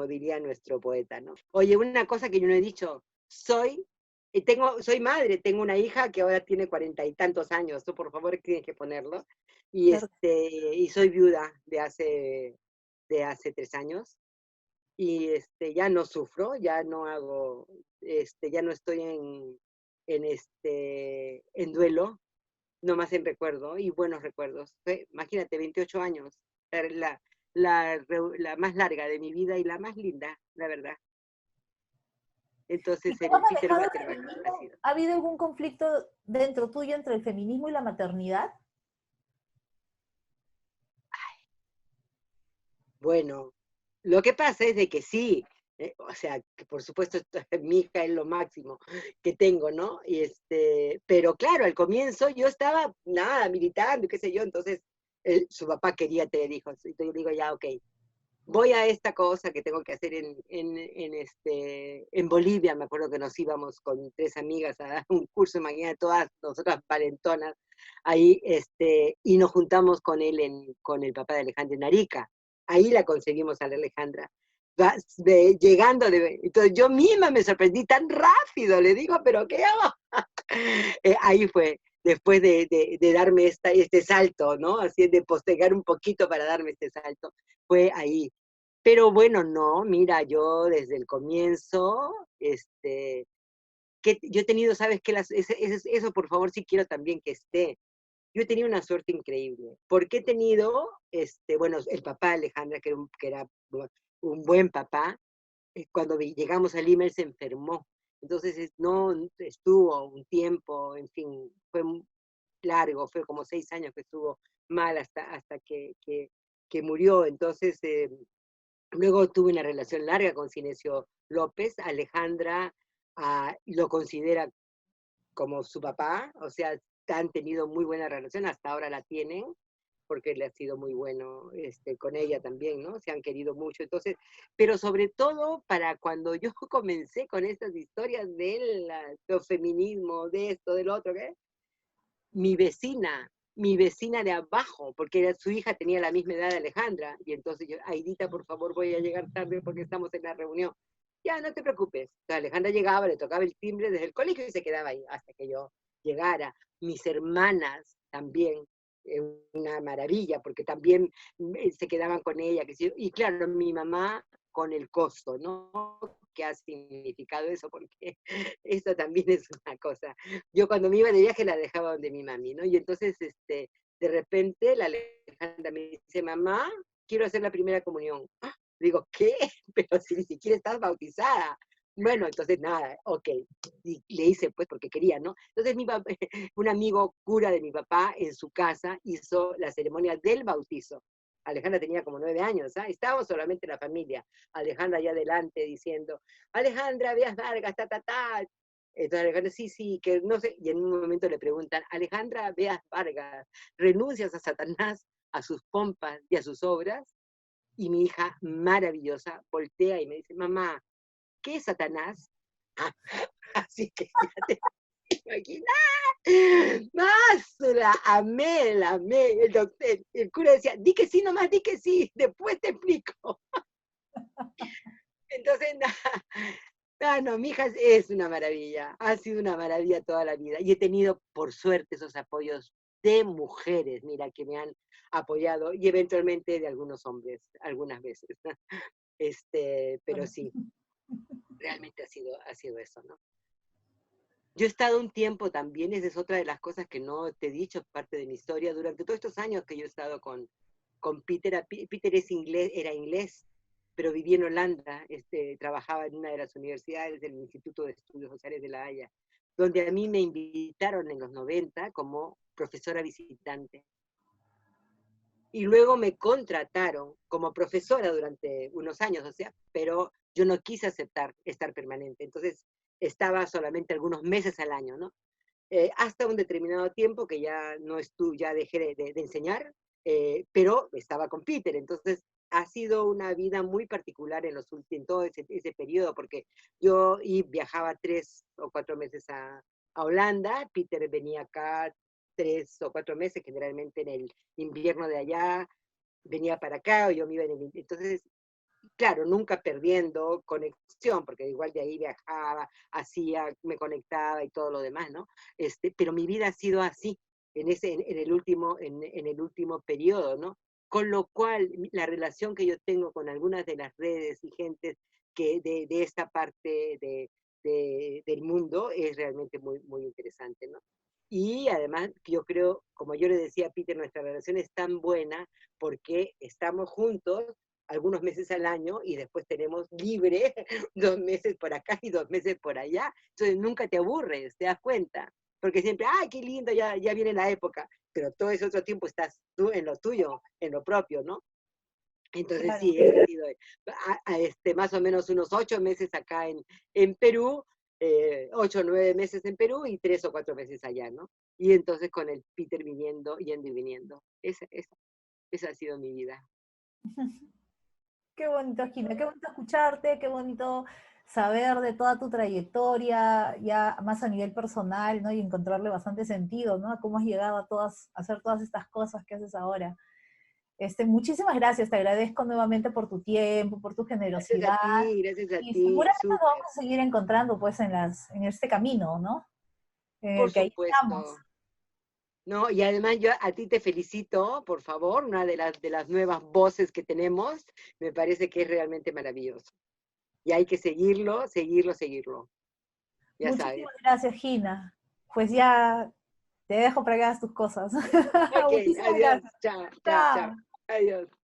diría nuestro poeta, ¿no? Oye, una cosa que yo no he dicho, soy madre, tengo una hija que ahora tiene 40 y tantos años, tú por favor tienes que ponerlo, Claro. y soy viuda de hace 3 años, y ya no sufro, ya no hago, ya no estoy en duelo, nomás en recuerdo, y buenos recuerdos. Imagínate, 28 años, la, la más larga de mi vida y la más linda, la verdad. ¿Y Entonces cómo has el Peter manejado el Waterbuck ha feminismo? sido. ¿Ha habido algún conflicto dentro tuyo entre el feminismo y la maternidad? Bueno, lo que pasa es de que sí, o sea, que por supuesto mi hija es lo máximo que tengo, ¿no? Pero claro, al comienzo yo estaba, nada, militando, qué sé yo, entonces su papá quería tener hijos, entonces yo digo, ya, ok, voy a esta cosa que tengo que hacer en Bolivia. Me acuerdo que nos íbamos con 3 amigas a dar un curso, imagínate, todas nosotras valentonas, ahí, y nos juntamos con él, con el papá de Alejandra en Arica. Ahí la conseguimos a la Alejandra. Llegando, entonces yo misma me sorprendí tan rápido, le digo, pero ¿qué hago? Ahí fue, después de darme este salto, ¿no? Así de postergar un poquito para darme este salto, fue ahí. Pero bueno, no, mira, yo desde el comienzo, que yo he tenido, ¿sabes qué? Eso por favor sí quiero también que esté. Yo he tenido una suerte increíble, porque he tenido, bueno, el papá de Alejandra, que era un buen papá. Cuando llegamos a Lima él se enfermó, entonces no estuvo un tiempo, en fin, fue largo, fue como 6 años que estuvo mal hasta que murió. Entonces luego tuve una relación larga con Cinesio López. Alejandra lo considera como su papá, o sea, han tenido muy buena relación, hasta ahora la tienen, porque le ha sido muy bueno con ella también, ¿no? Se han querido mucho. Entonces, pero sobre todo para cuando yo comencé con estas historias del feminismo, de esto, del otro, ¿qué? Mi vecina de abajo, porque su hija tenía la misma edad de Alejandra, y entonces yo, Aidita, por favor, voy a llegar tarde porque estamos en la reunión. Ya, no te preocupes. Entonces, Alejandra llegaba, le tocaba el timbre desde el colegio y se quedaba ahí hasta que yo llegara. Mis hermanas también, una maravilla, porque también se quedaban con ella. Y claro, mi mamá con el costo, ¿no? ¿Qué ha significado eso? Porque eso también es una cosa. Yo cuando me iba de viaje la dejaba donde mi mami, ¿no? Y entonces, de repente, la Alejandra me dice, mamá, quiero hacer la primera comunión. ¡Ah! Digo, ¿qué? Pero si ni siquiera estás bautizada. Bueno, entonces nada, ok. Y le hice pues porque quería, ¿no? Entonces un amigo cura de mi papá en su casa hizo la ceremonia del bautizo. Alejandra tenía como 9 años, ¿ah? Estábamos solamente la familia. Alejandra allá adelante diciendo, Alejandra, veas Vargas, ta, ta, ta. Entonces Alejandra, sí, sí, que no sé. Y en un momento le preguntan, Alejandra, veas Vargas, ¿renuncias a Satanás, a sus pompas y a sus obras? Y mi hija maravillosa voltea y me dice, mamá, ¿qué es Satanás? Así que ya te imaginas. Más la amé. El cura decía, di que sí nomás, di que sí, después te explico. Entonces, no, mi hija es una maravilla, ha sido una maravilla toda la vida. Y he tenido, por suerte, esos apoyos de mujeres, mira, que me han apoyado, y eventualmente de algunos hombres, algunas veces. Pero sí, realmente ha sido eso, ¿no? Yo he estado un tiempo también, esa es otra de las cosas que no te he dicho, parte de mi historia, durante todos estos años que yo he estado con Peter. Peter era inglés, pero vivía en Holanda, trabajaba en una de las universidades del Instituto de Estudios Sociales de La Haya, donde a mí me invitaron en los 90 como profesora visitante. Y luego me contrataron como profesora durante unos años, o sea, pero yo no quise aceptar estar permanente. Entonces estaba solamente algunos meses al año, ¿no? Hasta un determinado tiempo que ya no estuve, ya dejé de enseñar, pero estaba con Peter. Entonces ha sido una vida muy particular en todo ese periodo, porque yo viajaba 3 o 4 meses a Holanda, Peter venía acá 3 o 4 meses, generalmente en el invierno de allá, venía para acá, o yo me iba entonces, claro, nunca perdiendo conexión, porque igual de ahí viajaba, me conectaba y todo lo demás, ¿no? Pero mi vida ha sido así, en el último periodo, ¿no? Con lo cual, la relación que yo tengo con algunas de las redes y gentes de esta parte del mundo es realmente muy, muy interesante, ¿no? Y además, yo creo, como yo le decía a Peter, nuestra relación es tan buena porque estamos juntos algunos meses al año y después tenemos libre 2 meses por acá y 2 meses por allá. Entonces nunca te aburres, te das cuenta. Porque siempre, ¡ay, qué lindo! Ya viene la época. Pero todo ese otro tiempo estás tú en lo tuyo, en lo propio, ¿no? Entonces Claro. sí, he sido más o menos unos 8 meses acá en Perú, 8 o 9 meses en Perú y 3 o 4 meses allá, ¿no? Y entonces con el Peter viniendo, yendo y viniendo. Esa ha sido mi vida. Qué bonito, Gina, qué bonito escucharte, qué bonito saber de toda tu trayectoria, ya más a nivel personal, ¿no? Y encontrarle bastante sentido, ¿no? A cómo has llegado a hacer todas estas cosas que haces ahora. Muchísimas gracias, te agradezco nuevamente por tu tiempo, por tu generosidad, Gracias a y ti, seguramente nos súper. vamos a seguir encontrando, pues, en este camino, ¿no? En Por el que ahí estamos. supuesto. No, y además yo a ti te felicito, por favor, una de las nuevas voces que tenemos, me parece que es realmente maravilloso. Y hay que seguirlo, seguirlo, seguirlo. Ya sabes. Muchísimas gracias, Gina. Pues ya te dejo para que hagas tus cosas. Ok, Muchísimas adiós, gracias. chao, chao, chao. Chao. Adiós.